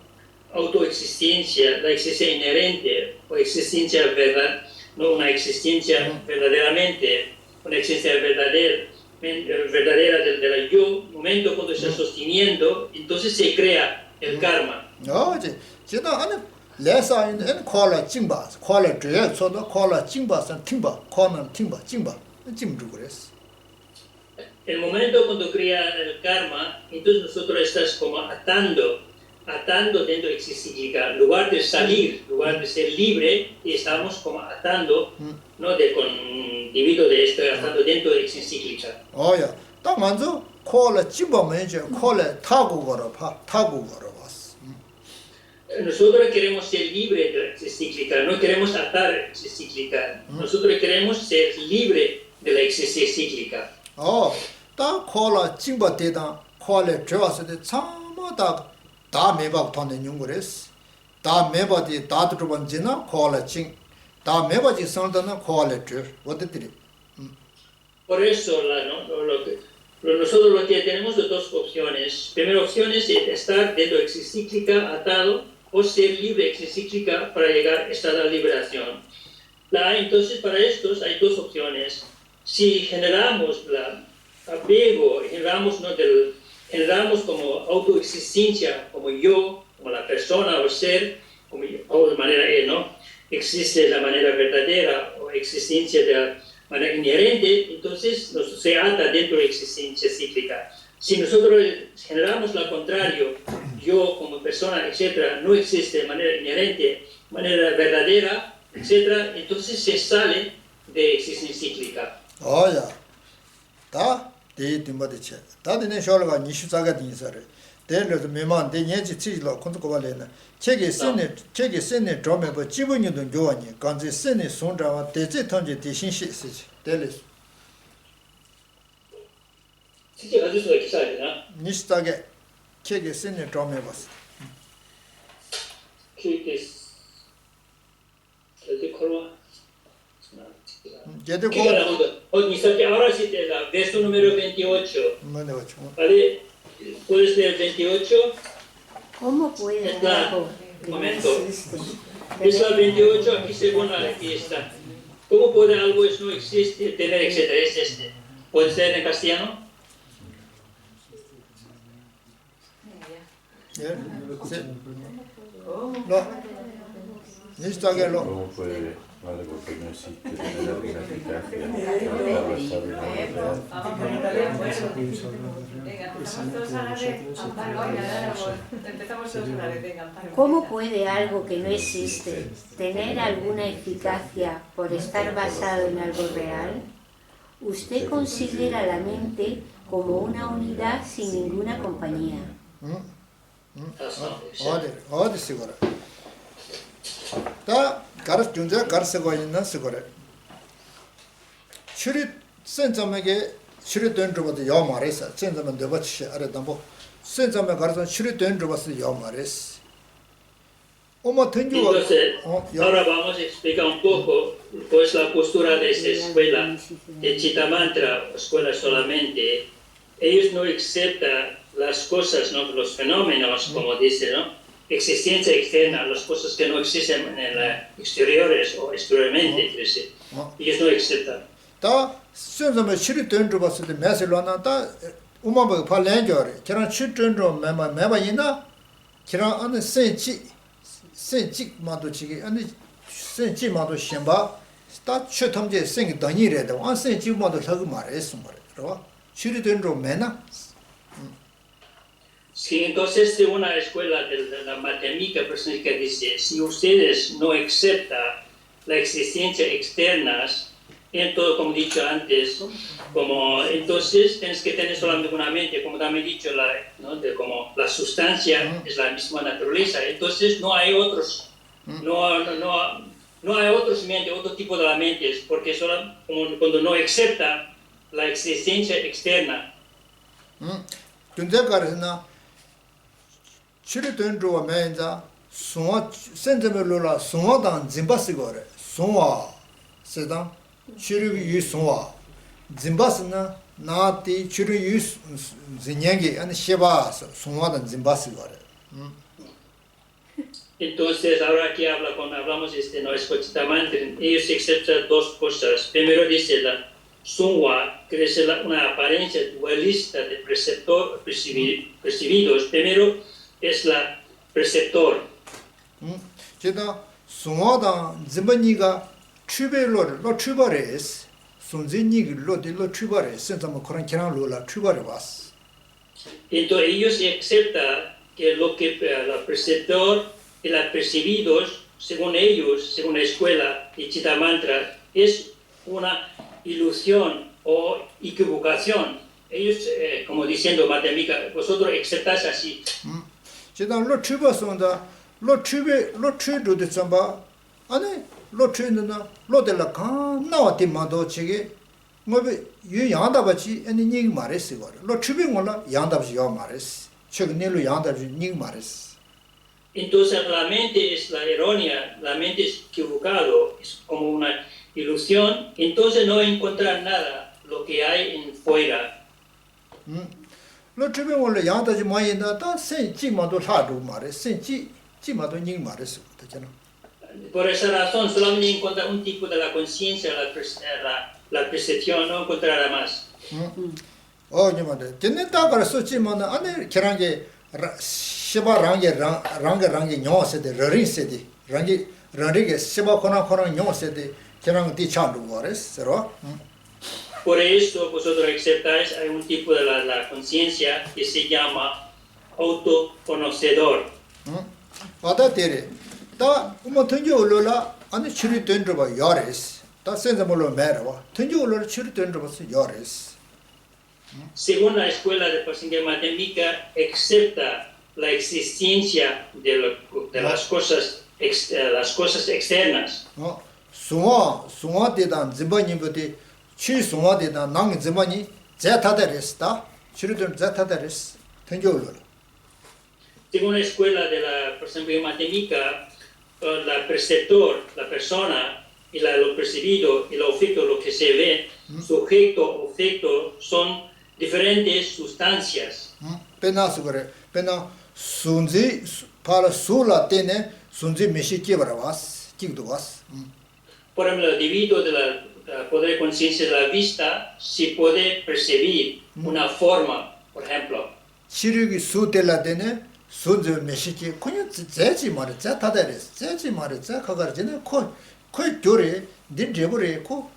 autoexistencia, la existencia inherente o existencia verdad, no una existencia verdaderamente, una existencia verdadera de la yo, momento cuando está sosteniendo, entonces se crea el karma. 지다 아니 레사인 콜라 징바 콜라 드에 소도 콜라 징바선 팅바 콜는 팅바 징바 징주 그랬어. El momento cuando crea el karma, entonces nosotros estamos como atando dentro de existencia cíclica, en lugar de salir, en lugar de ser libre, y estamos como atando, ¿no?, debido de esto, atando dentro de existencia cíclica. 딱 먼저 콜라 징바면 이제 콜라 타고 걸어 봤어. Nosotros queremos ser libres de la existencia cíclica, no queremos atar a la existencia cíclica. Nosotros queremos ser libres de la existencia cíclica. 딱 콜라 징바 대다 콜라 들어왔을 때 참마다 다 매박 돈에 용거랬어. 다 매바디 다 들어본지나 콜라 징다 매바지 선다는 콜라 줄 어디들이. Por eso, nosotros lo que tenemos de dos opciones. Primera opción es estar dentro de la existencia cíclica atado o ser libre de existencia cíclica para llegar a esta liberación. Entonces, para estos hay dos opciones. Si generamos apego, generamos como autoexistencia, como yo, como la persona o ser, o de manera ¿no?, existe la manera verdadera o existencia de la manera inherente, entonces se ata dentro de la existencia cíclica. Si nosotros generamos lo contrario, yo como persona, etc., no existe de manera inherente, manera verdadera, etc., entonces se sale de existencia cíclica. 다 데이트마데 다드네 쇼르가 니슈자가 딘사레 데르도 메만 데녜지 치질로 콘도고발레나 체게 센네 좀메버 지분이도 교환이 간제 센네 손자와 데제 턴제 대신시 쓰지 데레스 진짜 가질 수가 있어야 되나? 니슈자게 체게 센네 좀메버스 Dice que ahora sí te da, verso número 28. ¿Vale? ¿Puedes leer 28? ¿Cómo puede algo que no existe? Es la 28, aquí según aquí está. ¿Cómo puede algo que no existe tener, etcétera? Es este. ¿Puede ser en castellano? No. Ni슈자게 로. ¿Cómo puede algo que no existe tener alguna eficacia? ¿Cómo puede algo que no existe tener alguna eficacia por estar basado en algo real? Usted considera la mente como una unidad sin ninguna compañía. 어디 쓰거라. 다 가르 준자 가르스고 있는 쓰거라. 추리 센점에게 추리 된저부터 요 말했어. 센점은 되버치 아래다 뭐 센점에 가르서 추리 된저부터 요 말했어. Entonces, ahora vamos a explicar un poco pues la postura de esta escuela de Chittamantra, escuela solamente. Ellos no aceptan las cosas, ¿no?, los fenómenos, como dice, ¿no?, existencia externa, las cosas que no existen en el exteriores o exteriormente, ellos no aceptan. 다 센점에 추리 된저부터 메시로나 다 우마버 팔렌저리. 저런 추리 된저 매바이나 저런 안에 센치마도 지기 아니 센치마도 심바 다 최탐제 생이 더니래도 안 센치마도 하고 말했어 말이야. 추리 된저 매나 Sí, entonces de una escuela de la matemática persónica dice, si ustedes no aceptan la existencia externas, en todo como he dicho antes, como entonces tienes que tener solamente una mente, como también he dicho, ¿no? Como la sustancia es la misma naturaleza, entonces no hay otros, no hay otros mentes, otro tipo de la mente, porque solo cuando no acepta la existencia externa. 치르된주와 매인자 송화 센터별로라 송화단 짐바스고래 송화 세당 치르기 유 송화 짐바스나 나티 치르 유 진행기 아니 셰바 송화단 짐바스고래 Entonces, ahora que hablamos no escuchita mandarín, ellos aceptan dos cosas. Primero dice la Sunwa, que es una apariencia dualista de preceptor percibidos. Primero es la preceptor. 제가 송화단 짐바니가 추베로를 로 추바레스 손진니기 로딜로 추바레 센터뭐 그런 기능로라 추바레 봤어. Entonces, ellos aceptan que lo que el preceptor y los percibidos, según ellos, según la escuela y Chittamantra, es una ilusión o equivocación. Ellos, como diciendo matemática, vosotros aceptáis así. 제가 로 추바선다 로 추베도 좀 아니 로 추는나 로델라 간 나와티 마도 치게 뭐베 유 양다바치 아니 니 말했어 거라 로 추베 몰라 양다바치 요 말했어 최근에로 양다바치 니 말했어. Entonces la mente es la errónea, la mente es equivocado, es como una ilusión, entonces no encuentran nada, lo que hay en fuera. 로 추베 몰라 양다지 마이나 다 센지마도 하도 말해 센지마도 니 말했어. 되잖아. Por esa razón solamente encuentra un tipo de la conciencia, la percepción, no encontrará más. 녀만데 전에 따가라 썼지만 안에 계란게 시바 랑게 녀세데 러린세데 랑게 시바 코나 녀세데 계란 뒤차도 거랬어. Por eso vosotros aceptáis, hay un tipo de la conciencia que se llama autoconocedor. 와다 데레 다 뭐 던져올라 안에 치료 된 거 요레스 다 센서물로 매라와 던져올라 치료 된거 봤어 요레스. Según la escuela de Pasinga Matemática, acepta la existencia de las cosas externas. 송화 대단 지바님부터 치 송화 대단 낭 지바니 제타데레스다 치료된 제타데레스 던져올라. Según la escuela de la Pasinga Matemática, la perceptor, la persona, y lo percibido y el objeto, lo que se ve, sujeto, objeto, son diferentes sustancias. 페나스 그래 페나 순지 para sola tiene 순지 메시 끼버라와스 끼도 와스. Por ejemplo, debido de la poder de conciencia de la vista, se puede percibir una forma, por ejemplo. 시르기 수텔라 되네 순지 메시키 그냥 제지 말에 제타데레스 제지 말에 제카가르지네 코 교리 딘제브레 코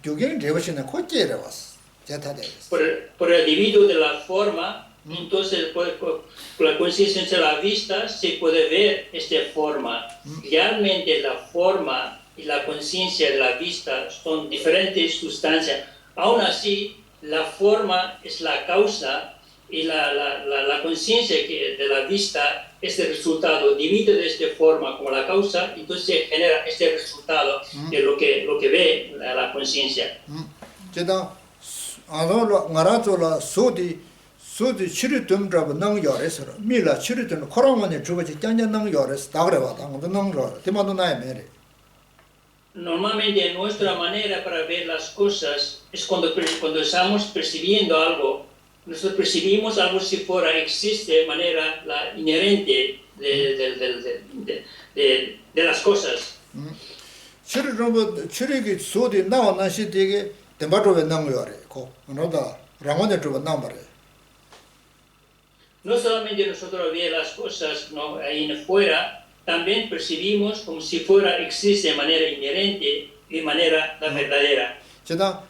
교경 제버시네 코 깨라와스 제타데레스. Por el debido de la forma, entonces con la conciencia de la vista se puede ver esta forma. Realmente la forma y la conciencia de la vista son diferentes sustancias. Aún así, la forma es la causa y la conciencia de la vista es el resultado. Dividido de esta forma como la causa, entonces se genera este resultado de lo que ve la conciencia. 아노로 나라조라 소디 치르듬드라고 능 요레서 밀라 치르듬 코로나에 주버지 짠짠 능 요레서 다 그래 봐. 당도 능로. 대마도 나에 메레. Normalmente nuestra manera para ver las cosas es cuando estamos percibiendo algo, nosotros percibimos algo si fuera existe de manera inherente de las cosas. 치르기 소디 나와나시 되게 대마도에 능 요레. 고 너다 라만에 주버 남바레. No solamente nosotros vemos las cosas ahí en fuera, también percibimos como si fuera existe de manera inherente y de manera verdadera. 제가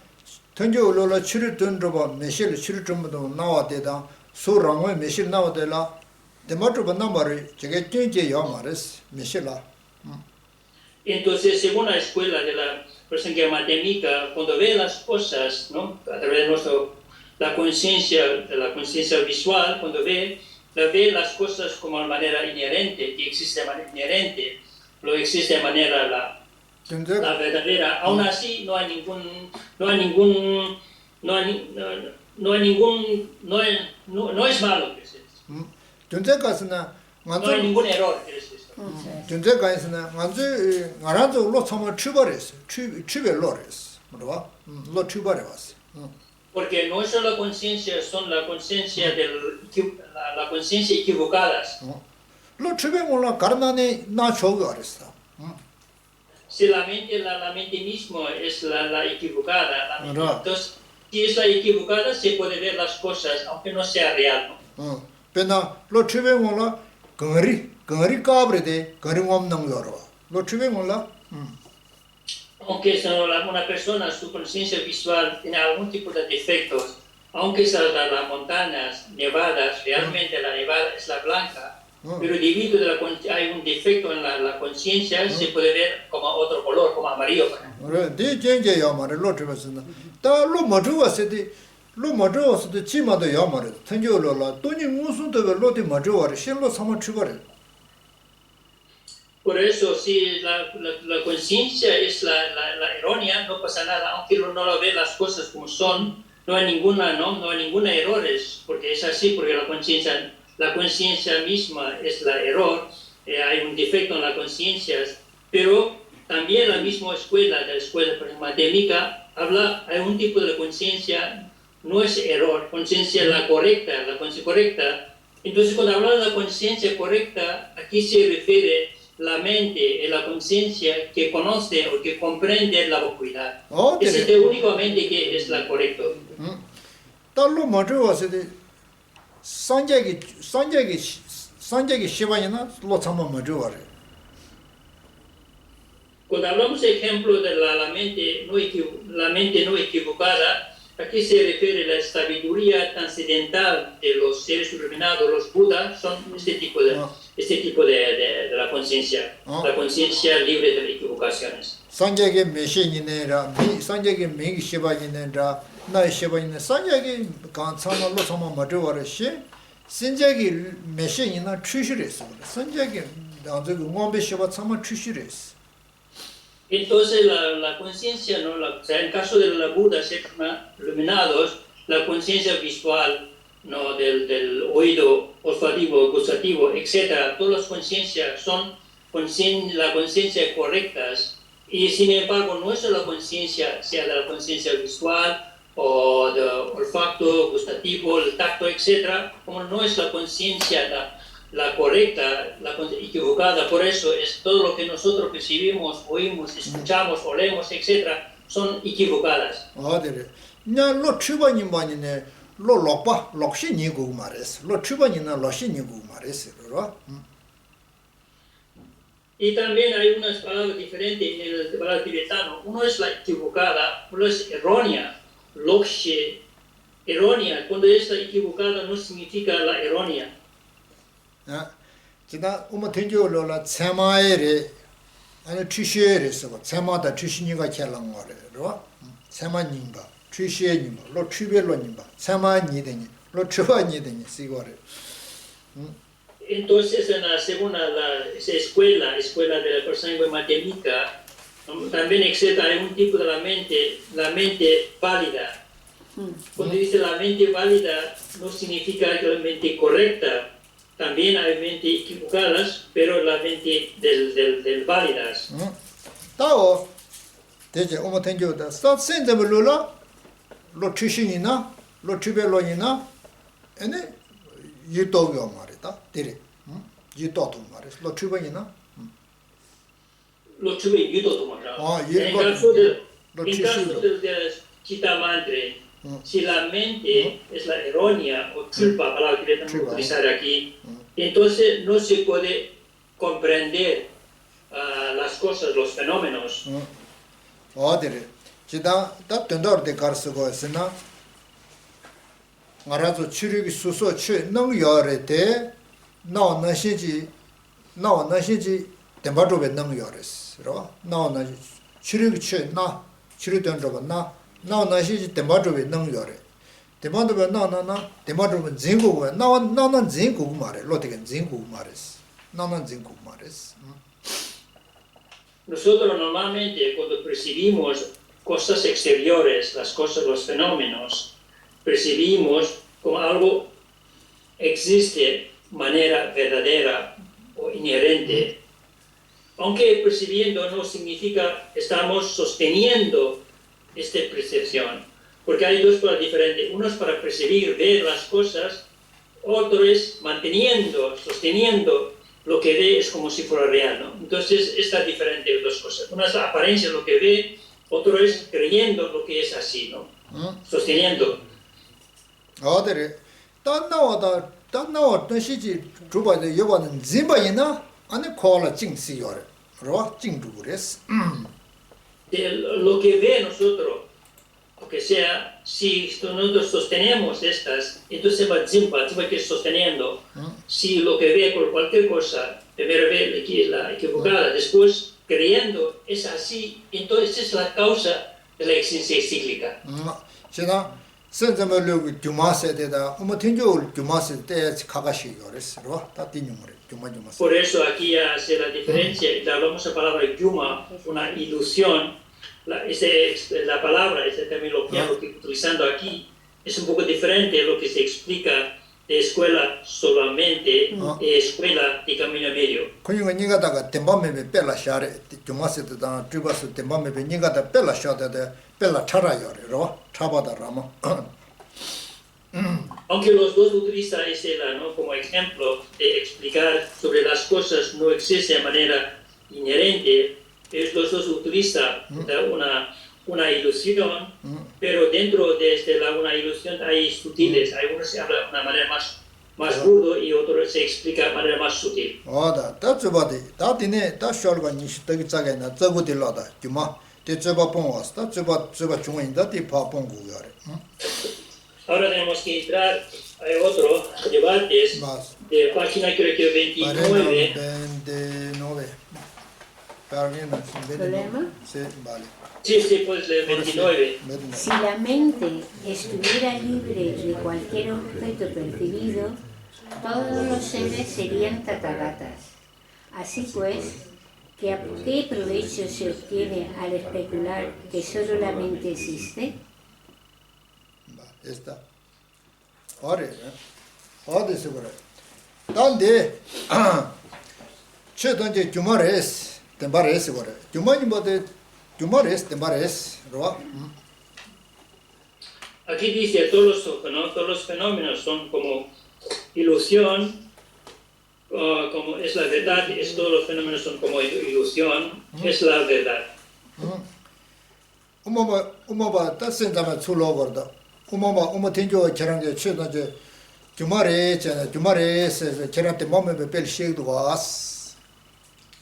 던져올라 치르든드바 메실 치르좀도 나와대다 수랑의 메실 나오더라 데마트바 넘버를 제게 쩐제 요마레스 메실라 Entonces, según la escuela de la persona matemática, cuando ve las cosas, ¿no? A través de la conciencia visual, cuando ve las cosas como de manera inherente, que existe de manera inherente, lo existe de manera la verdadera. Aún así, no hay es malo, que es esto. 존재 가스나 No hay ningún error, que es esto. 존재 가스나 만주 나라도 로 참아 추버레스 추베로레스 뭐라 로 추버레 왔어 Porque no es solo la conciencia, son la conciencia la conciencia equivocadas. 로 추베 몰라 가르나네 나 저거 알았어 Si la mente misma es la equivocada, Claro. entonces si es la equivocada se puede ver las cosas aunque no sea real, ¿no? 베나 로 추베 몰라 거리 까브레데 거리 없는 거로 로 추베 몰라 Aunque una persona, su conciencia visual tiene algún tipo de defectos, aunque sea las montañas nevadas, realmente la nevada es la blanca, pero debido a hay un defecto en la conciencia, se puede ver como otro color, como amarillo. 그래 네 젠제야 말을 로 추베스나 다로 모주와세디 로 모주와세디 치마도 야 말을 텐조로라 돈이 무슨도 로디 모주와를 실로 삼아 추버래 Por eso, si la conciencia es la errónea, no pasa nada, aunque uno no lo ve las cosas como son, no hay ninguna errores, porque es así, porque la conciencia misma es la error, hay un defecto en la conciencia, pero también la misma escuela, de la escuela matemática, hay un tipo de conciencia, no es error, conciencia la conciencia correcta. Entonces, cuando hablamos de la conciencia correcta, aquí se refiere la mente y la conciencia que conoce o que comprende la vacuidad. Ese es el único mente que es la correcta. 달로 모주와세디 산자기 시바이나 로 참아 모주와래 Cuando hablamos, de ejemplo, de la mente no equivocada, aquí se refiere a la sabiduría trascendental de los seres iluminados, los Budas, son este tipo de la conciencia libre de equivocaciones. 산자기 메신이네라 산자기 메기 시바이네라 나이 시바이네 산자기 간참로 참아 모주와래시 신자기 메신이나 추시레스 산자기 나저 응원배 시바 참아 추시레스 Entonces la conciencia, ¿no? O sea, en el caso de los Budas iluminados, la conciencia visual, ¿no? del oído olfativo, gustativo, etc., todas las conciencias son la conciencia correctas, y sin embargo no es la conciencia, sea de la conciencia visual o de olfato, gustativo, el tacto, etc., como no es la conciencia la correcta, la equivocada. Por eso es todo lo que nosotros percibimos, oímos, escuchamos, olemos, etc., son equivocadas. 어디래 냐 추바님 바니네 로 록바 록시니고 말했어 로 추바니나 록시니고 말했어 그러 Y también hay unas palabras diferentes en el palabra tibetano. Uno es la equivocada, uno es errónea, lokshe, errónea. Cuando es la equivocada no significa la errónea. 지다 오마 텐조로라 세마에레 아니 추시에레서 세마다 추시니가 켈랑 거래로 세마님바 추시에님바 로 추벨로님바 세마니데니 로 추바니데니 시고레 Entonces, según esa escuela de la persona matemática, también existe un tipo de la mente válida. Cuando dice la mente válida, no significa que la mente correcta. También hay mentes equivocadas, pero la mente del válidas. 따오 대제 오마 텐조다 스타센데블로라 로 추신이나 로 추벨로이나 에네 유도요 말이다 데레 유도도 말이야 로 추바이나 Lo tuve yudo tomar. Y en caso del Chitta Mantra, si la mente es la errónea o culpa, palabra que voy a utilizar aquí, entonces no se puede comprender las cosas, los fenómenos. 어디래 지다 다 된다르데 가르스고 했으나 ngarazo chirigi suso che nang yore te nao na shinji tembajobe nang yores ro nao na chirigi che na chiridan joba na nao na shinji tembajobe nang yore tembajobe na tembajobe jingu na jingu mare lotegen jingu mares na jingu mares. Nosotros normalmente cuando percibimos cosas exteriores, las cosas, los fenómenos, percibimos como algo existe de manera verdadera o inherente. Aunque percibiendo no significa estamos sosteniendo esta percepción, porque hay dos cosas diferentes. Uno es para percibir, ver las cosas, otro es manteniendo, sosteniendo lo que ve es como si fuera real, ¿no? Entonces, está diferente dos cosas. Una es la apariencia, lo que ve, otro es creyendo lo que es así, ¿no? Sosteniendo. Adere, tan nawa shiji juba de yoban zimba ina, ane koala jing si yore, ro jing dures. Lo que ve nosotros, o que sea, si nosotros sostenemos estas, entonces va zimba que es sosteniendo. Si lo que ve por cualquier cosa, primero ve la equivocada, después creyendo es así, entonces es la causa de la existencia cíclica. Sina, senjama lu gyumase de da, umatinjo gyumase de kagashi yores, ro ta tinyumure, gyumase. Por eso aquí ya hace la diferencia, hablamos la palabra yuma, una ilusión. La palabra, esa terminología lo que utilizando aquí es un poco diferente a lo que se explica de escuela solamente, de escuela de camino medio. Kunyunga ningadaga tembamebe pela share, gyumase de da, tribasu tembamebe ningada pela share de pela chara yore, ro, chabada rama. Aunque los dos utilizan ese ¿no? como ejemplo de explicar sobre las cosas no existe de manera inherente, los dos utilizan una ilusión, pero dentro de una ilusión hay sutiles, hay uno se habla de una manera más burdo y otro se explica de manera más sutil. Oda, ta tsubadi, ta dine, ta sholga nishi tagi tsagay na tsagudi loda, gyuma, te tsuba pongwas, ta tsuba chungay da ti pa pongu yore. Ahora tenemos que entrar a otro debate de página creo que 29. 29. ¿Problema? Sí, vale. Sí, puedes leer 29. Si la mente estuviera libre de cualquier objeto percibido, todos los seres serían tatagatas. Así pues, ¿qué provecho se obtiene al especular que solo la mente existe? Esta. Ahora, ahora se verá. ¿Dónde? ¿Qué donde Jumares? Tembares ahora. Jumares, tembares, ¿no? Aquí dice todos los fenómenos son como ilusión, como es la verdad, todos los fenómenos son como ilusión, es la verdad. Umaba, ta sentama chulo gorda. Uma tenjo charangge chedanje Jumares, charante mame pel shegdo was.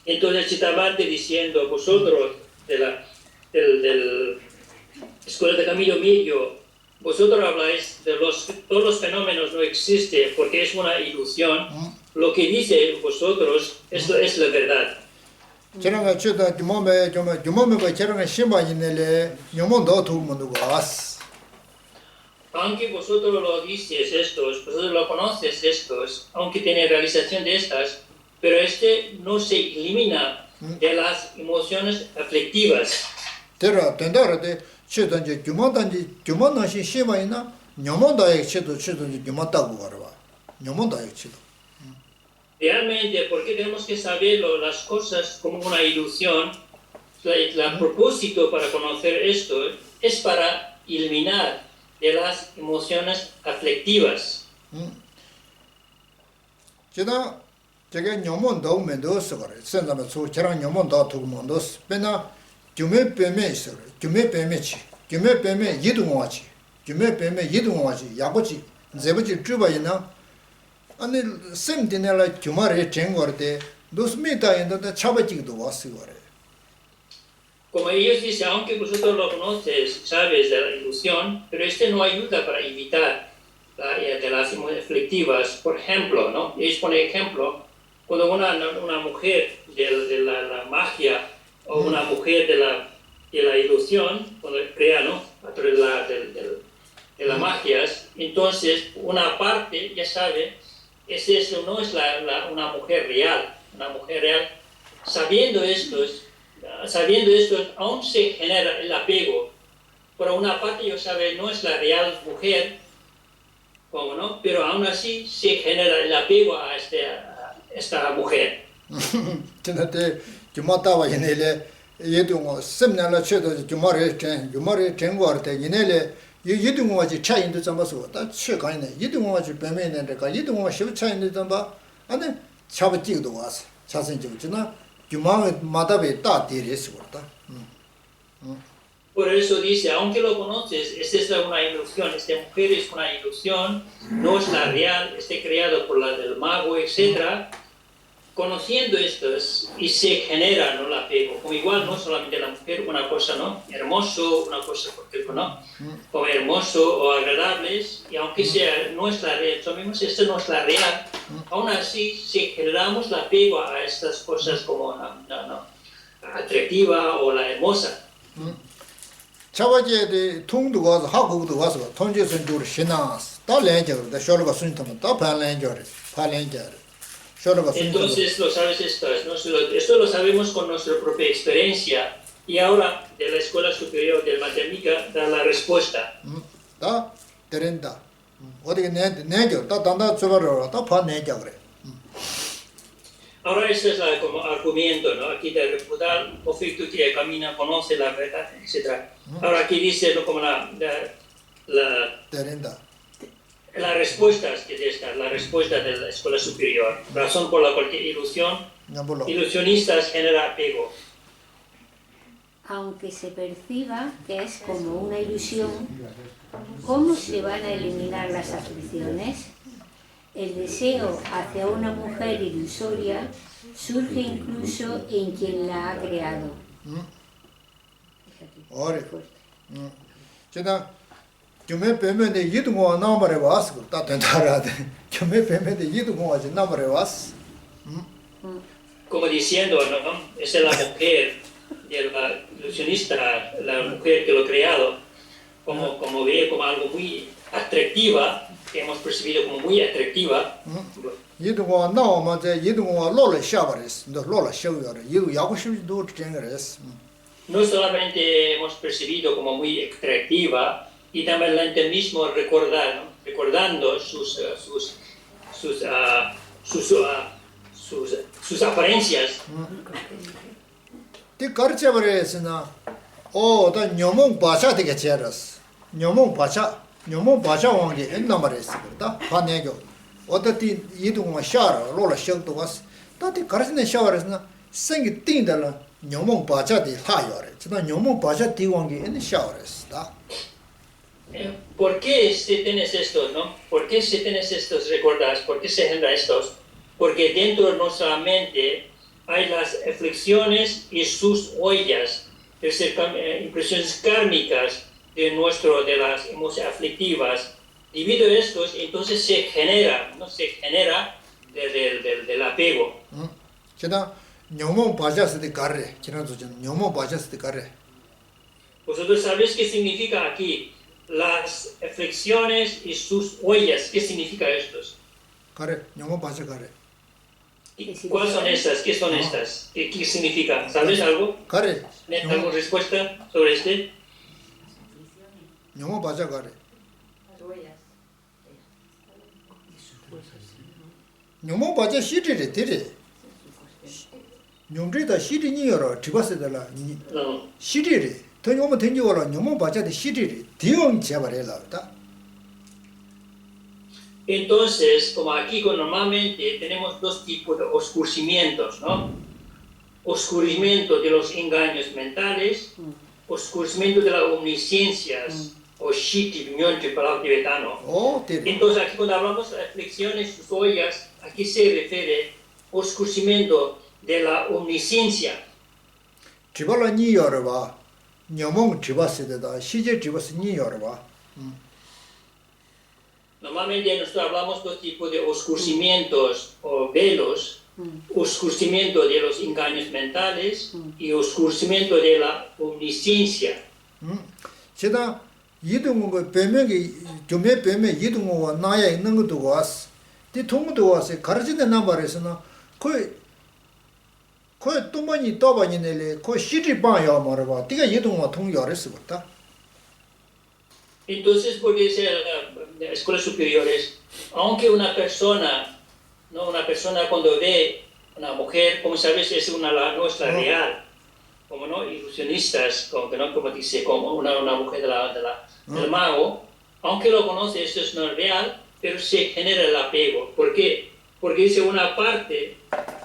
Entonces Chitabante diciendo, vosotros del Escuela de Camino Medio, vosotros habláis de todos los fenómenos no existen porque es una ilusión. Lo que dice vosotros es la verdad. Charanga cheda jumame ba charanga shimba inele nyomondo tu mundu was. Aunque vosotros lo dices vosotros lo conoces aunque tiene realización de estas, pero no se elimina de las emociones aflictivas. Tera tendara de chedanje jumana shi shimba ina nyomondo ek chedo jumata guarwa. Nyomondo ek chedo. Realmente, ¿por qué tenemos que saber las cosas como una ilusión? El propósito para conocer esto es para eliminar de las emociones aflictivas. 제가 녀몬도 면도서 그래. 선자면 소처럼 녀몬도 두면도스. 배나 규메 빼매 있어. 규메 빼매치. 규메 빼매 이동하지. 규메 빼매 이동하지. 야고지. 제버지 주바이나 아니 샘디네라 규마레 쟁거데 노스미타인데 차바지기도 왔어 그래. Como ellos dicen, aunque vosotros lo conoces, sabes de la ilusión, pero no ayuda para evitar de las aflictivas, por ejemplo, ¿no? Ellos ponen ejemplo, cuando una mujer de la magia o una mujer de la ilusión, cuando crea, ¿no? A través de las magias, entonces una parte ya sabe, eso no es una mujer real. Una mujer real, sabiendo esto, aún se genera el apego. Por una parte, yo sabe, no es la real mujer, ¿cómo no? Pero aún así se genera el apego a esta mujer. 진짜데 주마타와 이내래 예동어 셈나라 쳐도 주마레 전거 할때 이내래 예동어지 차인도 잡아서 다 쳐가네 예동어지 빼면는데가 예동어 십 차인도 잡아 아니 잡지기도 와서 자선적으로 주나 주마에 마다베 다 데레스 거다. Por eso dice, aunque lo conoces, esta es una ilusión, esta mujer es una ilusión, no es la real, esté creado por la del mago, etc. Conociendo estos y se genera, ¿no? El apego, como igual no solamente la mujer, una cosa, ¿no? Hermoso, una cosa, ¿no? Como hermoso o agradables, y aunque sea no es la real, esto no es la real, aún así si generamos el apego a estas cosas como no, atractiva o la hermosa. 차와제의 통도 가서 학국도 가서 통제선 주로 신나스 다 렌저다 쇼르가 순타면 다 반렌저리 반렌저리 쇼르가 순타. Entonces lo sabes esto lo sabemos con nuestra propia experiencia y ahora de la escuela superior de matemática da la respuesta. 다 데렌다 어디게 내줘 다 단다 줘버려 다 반내줘 그래. Ahora este es como argumento, ¿no? Aquí de refutar conflicto que camina, conoce la verdad, etc. Ahora aquí dice, ¿no? Como la respuesta la respuesta de la escuela superior, razón por la cual ilusionistas genera apego. Aunque se perciba que es como una ilusión, ¿cómo se van a eliminar las aflicciones? El deseo hacia una mujer ilusoria surge incluso en quien la ha creado. Ahora, 제가 좀에 빼면 이동어 나머래 왔어. 다 된다라데. 좀에 빼면 이동어 아직 나머래 왔어. Como diciendo, ¿no? Esa es la mujer de la ilusionista, la mujer que lo ha creado, como ve como algo muy atractiva, que hemos percibido como muy atractiva. 이동어 나오면 제 이동어 로를 샤버레스. 너 로를 샤워요. 이거 야고 싶도 쟁거레스. No solamente hemos percibido como muy atractiva, y también la mismo recordando sus apariencias. 티 가르쳐버렸으나 다 녀몽 바샤 되게 제라스. 녀몽 바샤 왕게 옛날 말했어. 그다 반내교. 어떻게 이동어 샤라 로라 셔도 왔어. 다티 가르치는 샤워에서나 생기 띵달라 녀몽 바샤디 하요래. 저 녀몽 바샤 디왕게 옛날 샤워했다. ¿Por qué se tienes estos, no? ¿Por qué se tienes estos recordados? ¿Por qué se genera estos? Porque dentro de nuestra mente hay las aflicciones y sus huellas, es decir, impresiones kármicas de las emociones aflictivas. Debido a estos, entonces se genera del apego. 제가 녀몽 바샤스디 가래. 지난주 전 녀몽 바샤스디 가래. Vosotros sabéis qué significa aquí las aflicciones y sus huellas. ¿Qué significa estos? 가래. 녀몽 바샤 가래. ¿Cuáles son estas? ¿Qué son estas? ¿Qué significa? ¿Sabes algo? 가래. ¿Alguna respuesta sobre este? 녀몽 바샤 가래. 녀몽 바샤 시리레 데레. 녀몽리다 시리니여라 디바스달라. No. 시리레. 더 녀몽 던지워라 녀몽 바샤데 시리레. 디엉 제바레라다. Entonces, como aquí normalmente tenemos dos tipos de oscurecimientos, ¿no? Oscurecimiento de los engaños mentales, oscurecimiento de las omnisciencias, o shiti, palabra tibetano. Entonces, aquí cuando hablamos de aflicciones, sus ollas, aquí se refiere oscurecimiento de la omnisciencia. 지발라 니여라. 녀몽 지바스데다 시제 지바스 니여라. Normalmente nosotros hablamos dos tipos de oscurecimientos o velos, oscurecimiento de los engaños mentales y oscurecimiento de la omnisciencia. 제가 이동거 배명이 좀에 배명 이동거 나야 있는 것도 왔어. 이 통도 왔어. 가르치는 남발에서는 거의 또 많이 떠바니네. 거의 시리 봐야 말아. 네가 이동거 통열했어 봤다. Entonces, porque en escuelas superiores, aunque una persona, ¿no? Una persona cuando ve una mujer, como sabes, es no es la real, como no ilusionistas, como que no, como dice, como una mujer del mago, aunque lo conoce, esto es no real, pero se genera el apego. ¿Por qué? Porque dice una parte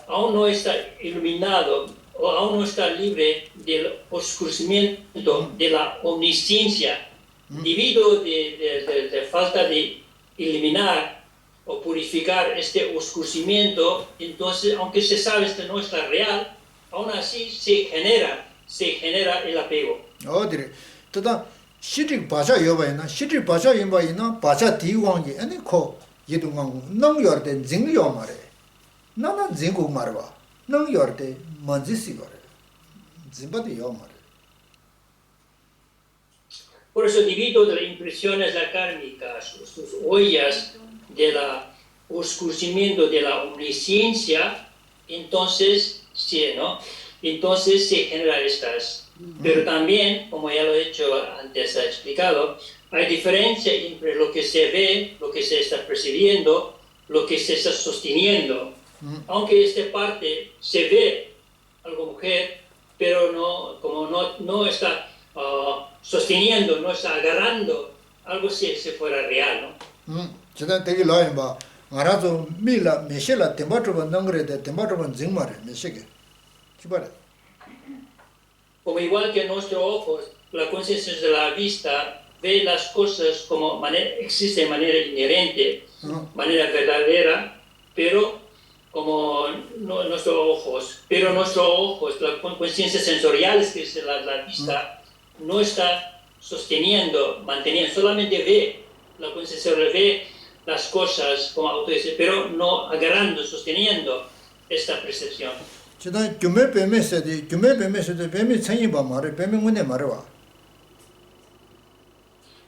aún no está iluminado o aún no está libre del oscurecimiento de la omnisciencia. Debido de falta de eliminar o purificar este oscurecimiento, entonces, aunque se sabe que no está real, aún así se genera el apego. 어디래? 또다 시리 바자 여바이나 시리 바자 임바이나 바자 디왕기 아니 코 이동왕 능여데 징여 말에 나나 징고 말봐 능여데 먼지시 거래 진바디 여 말에 Por eso, debido de las impresiones kármicas, sus huellas del oscurecimiento de la omnisciencia, entonces, sí, ¿no? Entonces se generan estas. Pero también, como ya lo he hecho antes, he explicado, hay diferencia entre lo que se ve, lo que se está percibiendo, lo que se está sosteniendo. Aunque esta parte se ve algo mujer, pero no está sosteniendo, no está agarrando algo si fuera real, ¿no? 제가 되게 라인 봐 알아서 밀라 메실라 템바트가 능그레데 템바트가 징마레 메시게 기바레 Como igual que nuestro ojo, la conciencia de la vista ve las cosas como existe de manera inherente, manera verdadera, pero como nuestros ojos, la conciencia sensorial que es la vista, no está sosteniendo, manteniendo, solamente ve, la conciencia ve las cosas como autodice, pero no agarrando, sosteniendo esta percepción. 제가 규메 뱀에서도 뱀이 생이 봐 말에 뱀이 문에 말아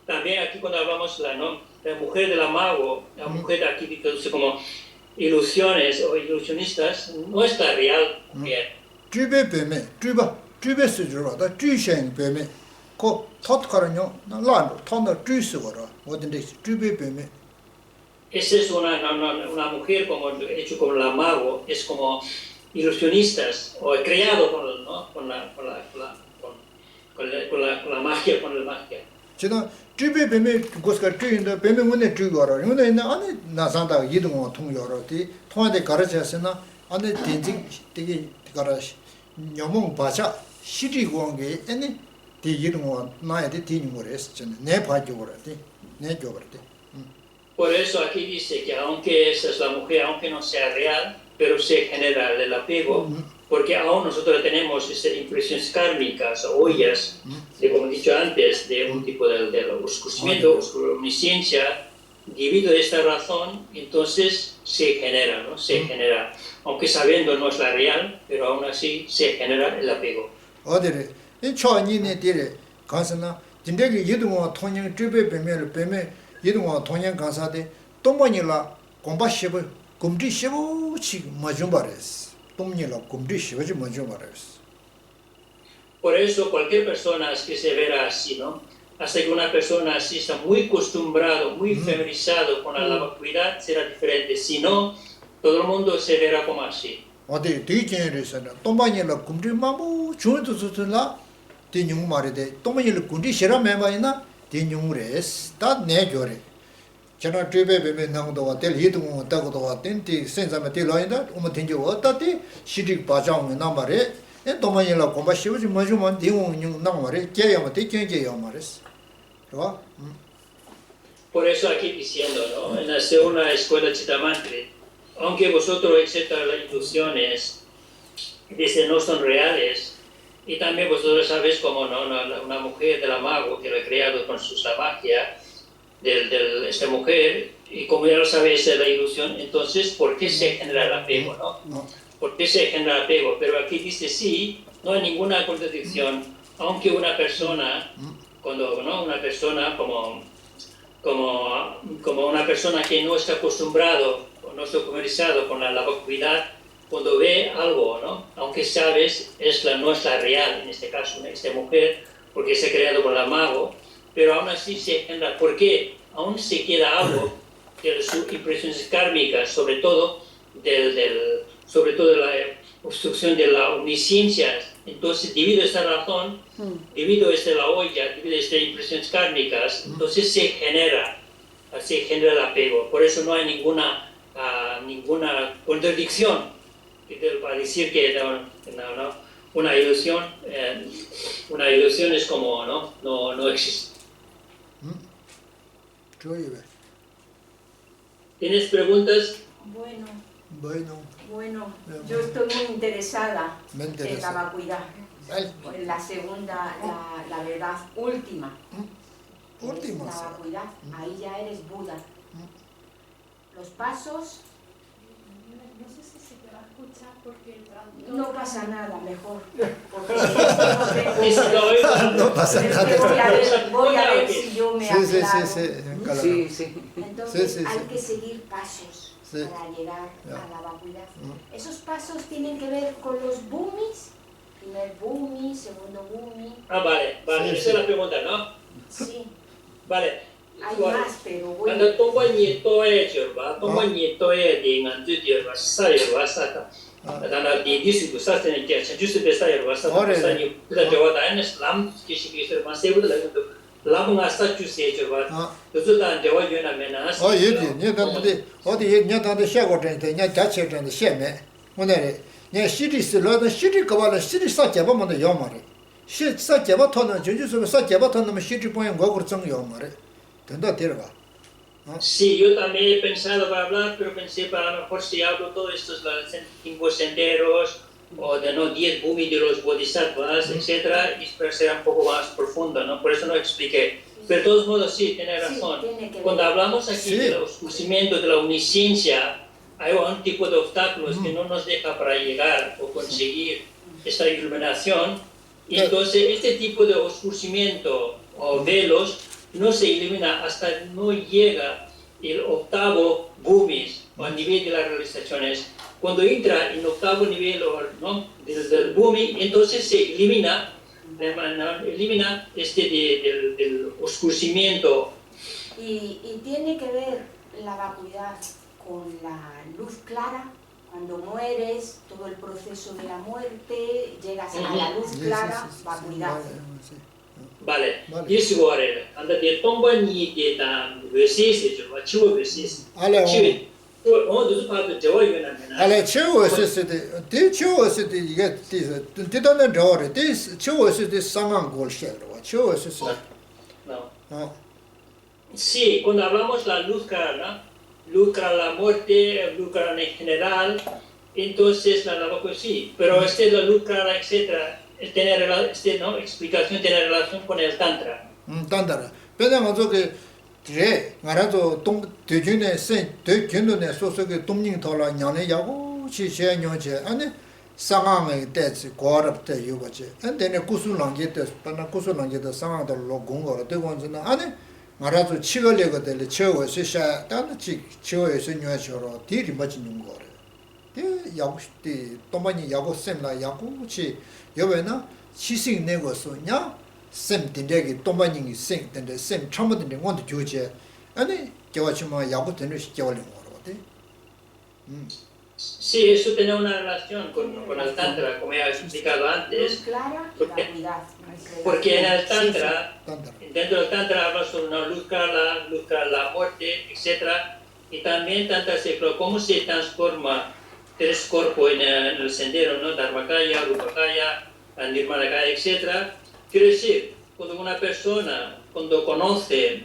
También aquí cuando hablamos la mujer del mago, la mujer aquí que traduce como ilusiones o ilusionistas, no está real mujer. 주베 뱀에 주베 스주로다 주셴 뱀에 코 톳카르뇨 나라 톤의 주스거라 어딘데 주베 뱀에 Esa es una mujer como hecho como la mago, es como ilusionistas o creado con la magia, con la magia. 제가 주베 뱀에 고스가 주인데 뱀에 문에 주거라 이거는 안에 나산다 이동어 통여러디 통화대 가르쳐서나 안에 된지 되게 가라 녀몽 바자 시리고한게 아니 디 이동어 나야데 디니모레스 전에 내 바교거라디 내 교거라디 Por eso aquí dice que aunque esa es la mujer, aunque no sea real, pero se genera el apego, porque aún nosotros tenemos estas impresiones kármicas o huellas, de, como he dicho antes, de un tipo de oscurecimiento, omnisciencia. Debido a esta razón, entonces se genera, ¿no? Se genera, aunque sabiendo no es la real, pero aún así se genera el apego. 어디래 이 초니네 디래 가서나 진대기 이동어 통영 주베 뱀에 이동어 통영 가사데 동번이라 공바시브 금지시부치 마중바레스 동니라 금지시부치 마중바레스 Por eso cualquier persona que se verá así, ¿no? Hasta que una persona así está muy acostumbrado, muy familiarizado con la vacuidad, será diferente. Si no, todo el mundo se verá como así. 어디 뒤진에서는 동번이라 금지마무 주도서라 디뇽 말이데 동번이라 금지시라 매바이나 디뇽레스 다 내교래 저나 주베베베 나고도 될 이동 왔다고도 왔던디 센자메 딜라인다 오면 된지 왔다디 시리 바자옹 나마레 에 도마이라 공바시우지 뭐주만 디옹 나마레 게야마 디경게야 마레스 ¿no? Por eso aquí diciendo, ¿no? En la segunda escuela Chitamantri, aunque vosotros aceptan las ilusiones, dice no son reales, y también vosotros sabéis como ¿no? una mujer del mago que lo ha creado con su magia, esta mujer, y como ya lo sabéis, es la ilusión, entonces, ¿por qué se genera el apego, no? No. ¿Por qué se genera el apego? Pero aquí dice sí, no hay ninguna contradicción, aunque una persona, cuando ¿no? una persona como una persona que no está acostumbrado o no está familiarizado con la vacuidad, cuando ve algo, ¿no? Aunque sabes, no es la real, en este caso, esta mujer, porque se ha creado por el mago, pero aún así se genera, porque aún se queda algo de sus impresiones kármicas, sobre todo de la obstrucción de la omnisciencia. Entonces, debido a esta razón, debido a la olla, debido a estas impresiones kármicas, entonces se genera el apego. Por eso no hay ninguna contradicción para decir que una ilusión es como no existe. ¿Tienes preguntas? Bueno, yo estoy muy interesada Me en interesa. la vacuidad, Ay, en la segunda, la verdad última. Última, La sí. vacuidad, ahí ya eres Buda. Los pasos, No sé si se te va a escuchar porque el traductor... no pasa nada, mejor. Porque No pasa es que nada. voy a ver si yo me Sí, aclaro. claro. Entonces Sí. hay que seguir pasos Sí. para llegar Ya. a la vacuidad. Esos pasos tienen que ver con los bumis, primer bumi, segundo bumi, Vale, Sí, esa sí. es la pregunta, ¿no? sí, Vale. hay más, pero voy Cuando tongwa ni toe jorba, tongwa ni toe de nganzu jorba, sa jorba sa dana di su sa tene ke chen jusu be sa jorba sa sa ni da jorba da en islam ki shi ki ser ma se bu da la bu nga sa chu se jorba. Yo da de wa yuna me na. 예디 녀한테 어디 녀한테 샤고 전에 녀 자체 전에 셰메 오늘 녀 시리스로도 시리 거발은 시리 사제바만 요마리 시 사제바 토는 전주서 사제바 토는 시리 보인 거고 정 요마리 된다 데려가 Sí, yo también he pensado para hablar, pero pensé para a lo mejor si hablo todos estos 5 senderos o de 10 bumi de los bodhisattvas, etcétera, y espero ser un poco más profundo, ¿no? Por eso no expliqué. Pero de todos modos sí, tiene razón. tiene que ver. Cuando hablamos aquí Sí. del oscurecimiento de la omnisciencia, hay un tipo de obstáculos que no nos deja para llegar o conseguir esta iluminación. Y entonces este tipo de oscurecimiento o velos no se elimina hasta no llega el octavo bumis o a nivel de las realizaciones. Cuando entra en octavo nivel ¿no? del bumi, entonces se elimina del oscurecimiento. Y tiene que ver la vacuidad con la luz clara. Cuando mueres, todo el proceso de la muerte, llegas a la luz clara, vacuidad. Vale, Vale. y eso anda de tomba ni de tan veces, chivo veces. 알레 알레 최고스데 대 최고스데 이게 대단한 저래 대 최고스데 상한 걸 셔로 최고스스 No. Sí, cuando hablamos la luz clara, luz clara la muerte, luz clara en general, entonces la vacuidad sí, pero la luz clara, etcétera, explicación tiene relación con el tantra. 단다라 배당은 저게 제 말아도 동 대준의 세 대균도네 소소게 동닝 돌아 냐네 야고 시시anyо제 아니 상황에 대해서 고럽대 요거지 근데네 구슬랑게 때 반나 구슬랑게도 상황도 로공거로 되고는 아니 말아도 치걸레가 될 최고에서 샤 단지 최고에서 녀셔로 뒤리 맞는 거래 대 야고시티 또만이 야고 셈라 야고치 여베나 시식 내고서냐 셈 딘데기 또만이 셈 딘데 셈 처음부터 원도 조제 아니 겨와치마 야고 되는 시켜올린 거로데 Sí, eso tiene una relación con el tantra, como he explicado antes, Luz clara y vacuidad. porque en el tantra, 단다라 dentro del tantra habla sobre una luz clara, la muerte, etcétera, y también tantra se explica cómo se transforma 3 cuerpos en el sendero, ¿no? Dharmakaya, Rupakaya, Nirmanakaya, etcétera. Quiere decir, cuando una persona, cuando conoce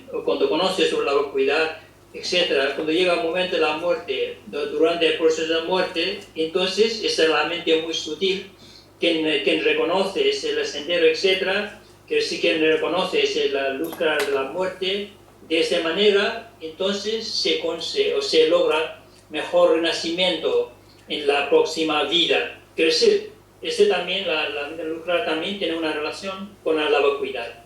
sobre la vacuidad, etcétera, cuando llega el momento de la muerte, durante el proceso de la muerte, entonces es la mente muy sutil, quien reconoce es el sendero, etcétera, que sí quien reconoce es la luz clara de la muerte, De esta manera, entonces se logra mejor renacimiento en la próxima vida. Quiere decir, también, la vida nuclear también tiene una relación con la vacuidad.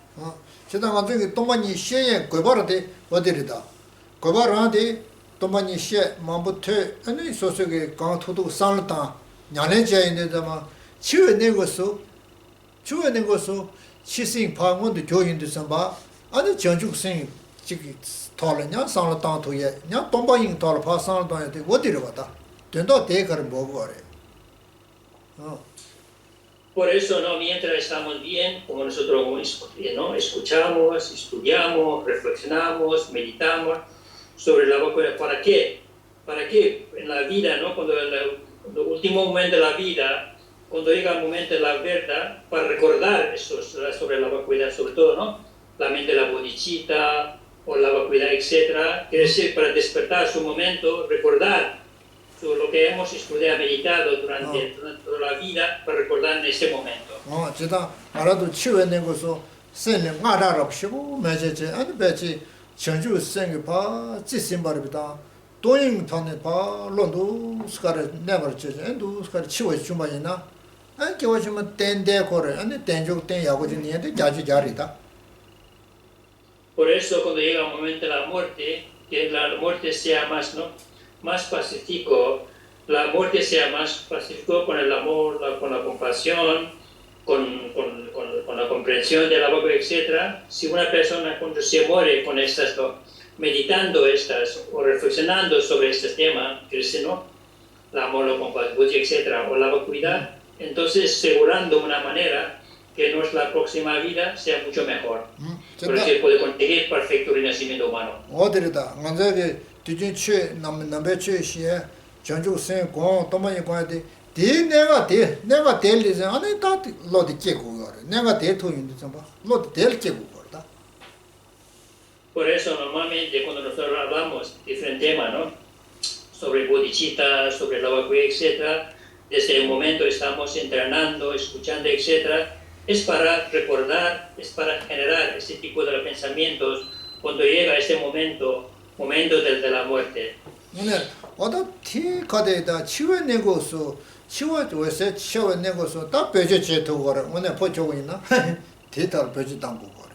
제가 가지고 동반이 시에 고바르데 어디리다. 고바르한테 동반이 시에 마부터 아니 소속의 강토도 살다 냐내제 있는데만 치워낸 것도 시생 방원도 교인도 선바 아니 전죽생 지기 털냐 살다 토에 냐 동반이 털 파산다 돼 어디로 왔다. 된다 대가를 보고 그래. Por eso, ¿no? Mientras estamos bien, como nosotros ¿no? escuchamos, estudiamos, reflexionamos, meditamos sobre la vacuidad. ¿Para qué? ¿Para qué en la vida, ¿no? Cuando el último momento de la vida, cuando llega el momento de la verdad, para recordar eso sobre la vacuidad, sobre todo, ¿no? La mente de la bodhicitta o la vacuidad, etc. Quiere decir, para despertar su momento, recordar lo que hemos estudiado, meditado durante toda la vida, para recordar en ese momento. 제가 알아도 치워낸 것도 생을 알아랍시고 매제제 아니 배지 전주 생이 봐 지심바르다 도잉 탄에 봐 론도 스카르 네버제 엔도 스카르 치워 주마이나 안 겨워주면 땡데 거래 아니 땡족 땡 야고지니한테 자주 자리다. Por eso cuando llega el momento de la muerte, que la muerte sea más, ¿no? Más pacífico, la muerte sea más pacífico con el amor, con la compasión, con la comprensión de la boca, etc. Si una persona cuando se muere con estas, ¿no? Meditando estas o reflexionando sobre este tema, que es, ¿no? El amor, la compasión, etc. o la vacuidad, entonces asegurando una manera que nuestra próxima vida sea mucho mejor. Porque se puede conseguir perfecto renacimiento humano. 어디다 먼저게 뒤진치 남배치 시에 전주 생 도마이 관데 내가 될 리제 안에 다 로디 깨고 거래 내가 될 토인데 좀 봐. 로디 될 깨고 거다. Por eso normalmente cuando nosotros hablamos de diferentes temas, ¿no? Sobre bodhicitta, sobre la vacuidad, etc., desde el momento estamos entrenando, escuchando, etc., es para recordar, es para generar ese tipo de pensamientos cuando llega este momento de la muerte. 오늘 어떻게 가대다 치워낸 것도 치워줘서 치워낸 것도 다 배제제 두고를 오늘 보고 있나? 대달 배제 담고 거래.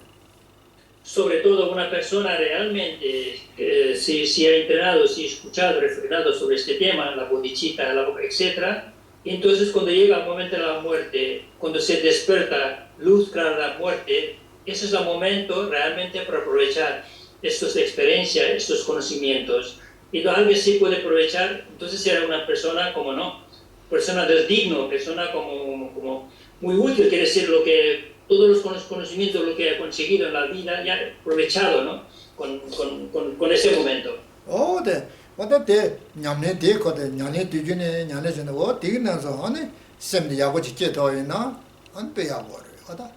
Sobre todo una persona realmente, si ha entrenado, si ha escuchado, reflexionado sobre este tema, la bodhicitta, la boca, etc., y entonces cuando llega el momento de la muerte, cuando se despierta luz clara de la muerte, ese es el momento realmente para aprovechar estas experiencias, estos conocimientos. Y alguien sí puede aprovechar, entonces será una persona como no, persona del digno, persona como muy útil, quiere decir todos los conocimientos, lo que ha conseguido en la vida, ya aprovechado, ¿no? Con ese momento. 네. 어때 냠네 데코데 냐네 뒤주네 냐네 전에 디나서 아니 셈디 야고지 깨도이나 안 빼야고래. 하다.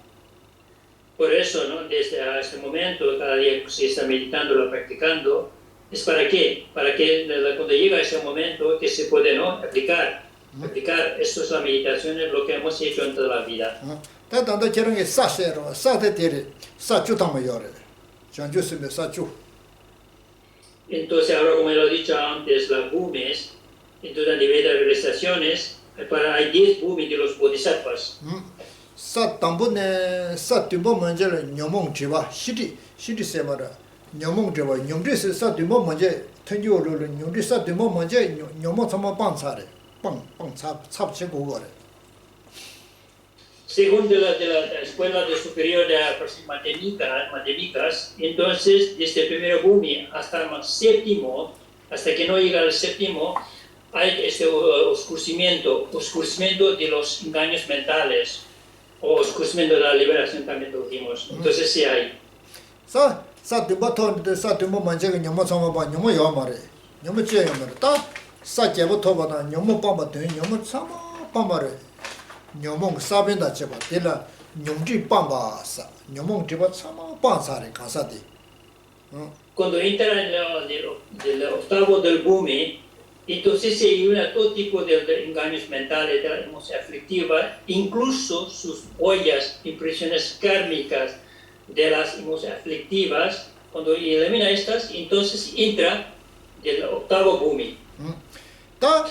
Por eso, ¿no? Desde este momento, cada día que se está meditando, lo practicando, ¿es para qué? Para que cuando llega ese momento que se puede, ¿no? Aplicar. Esto es la meditación, es lo que hemos hecho en toda la vida. 다단도 저런 게 사세로 사대들이 사주당을 요래. 전주스면 사주. Entonces, ahora como lo he dicho antes, las bhumis, entonces a nivel de realizaciones, hay 10 bhumis de los bodhisattvas. 사담분에 사뒤모 먼저를 녀몽지와 시리 세마라 녀몽지와 녀리스 사뒤모 먼저 튼교를 녀리 사뒤모 먼저 녀몽 참아 빵사래 빵 잡치고 거래. Según de la escuela de superior de matemáticas, entonces desde el primer bhumi hasta el séptimo, hasta que no llega al séptimo, hay este oscurecimiento de los engaños mentales, o oscurecimiento de la liberación también lo decimos. Entonces sí hay. 사뒤모 먼저 녀모 참아 봐 녀모 요 말에 녀모 째요 말에 다 사제부터 봐다 녀모 빠봐 되 녀모 참아 빠 말에 녀몽 사벤다 제바 데라 녀지 빵바사 녀몽 제바 참아 빵사래 가사디. Cuando entra en el octavo del bhumi, entonces se une todo tipo de engaños mentales, de la emoción aflictiva, incluso sus huellas, impresiones kármicas de las emociones aflictivas, Cuando elimina estas, entonces entra el octavo bhumi. 다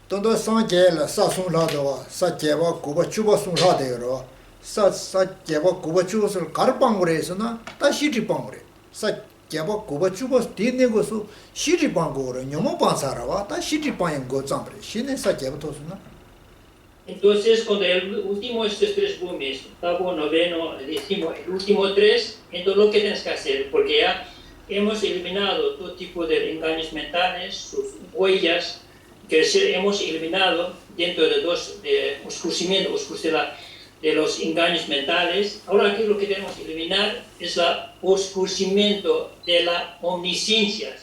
돈도 상제라 사송라도 사제와 고바 추바 송라데로 사제와 고바 추스를 가르방고래서나 다 시리방고래 사제와 고바 추바 디네고서 시리방고래 녀모 반사라와 다 시리방인 거 잠bre 신의 사제부터서나 Entonces, cuando el último de estos tres bhumis, octavo, noveno, el último tres, entonces lo que tienes que hacer, porque ya hemos eliminado todo tipo de engaños mentales, sus huellas, que hemos eliminado dentro de oscurecimiento de los engaños mentales. Ahora aquí lo que tenemos que eliminar es el oscurecimiento de la omnisciencia.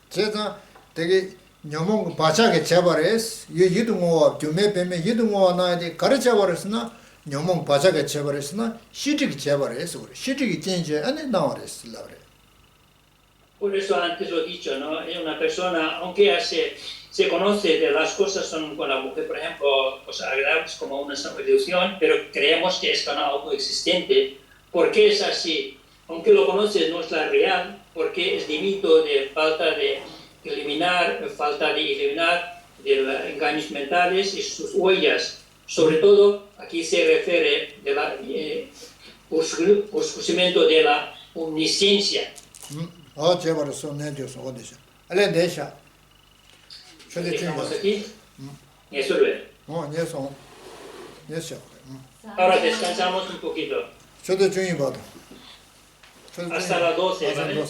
제가 되게 녀몽 바차게 제발했어 이동어 좀매뱀에 이동어 나한테 가르쳐 버렸으나 녀몽 바차게 제발했으나 시직이 제발했어 우리 시직이 진짜 안에 나와랬어 그래. Por eso antes lo he dicho, ¿no? Es una persona, aunque ya se conoce de las cosas son con la mujer, por ejemplo, cosas agradables como una ilusión, pero creemos que es algo existente. ¿Por qué es así? Aunque lo conoces, no es la real, porque es debido de falta de eliminar de los engaños mentales y sus huellas. Sobre todo, aquí se refiere del oscurecimiento de la omnisciencia. 제발했어 내줘서 어디서 알레 내샤 Dejamos aquí. Eso es ver. 내셔 Ahora descansamos un poquito. 저도 중이 봐도 Hasta las 12, ¿vale?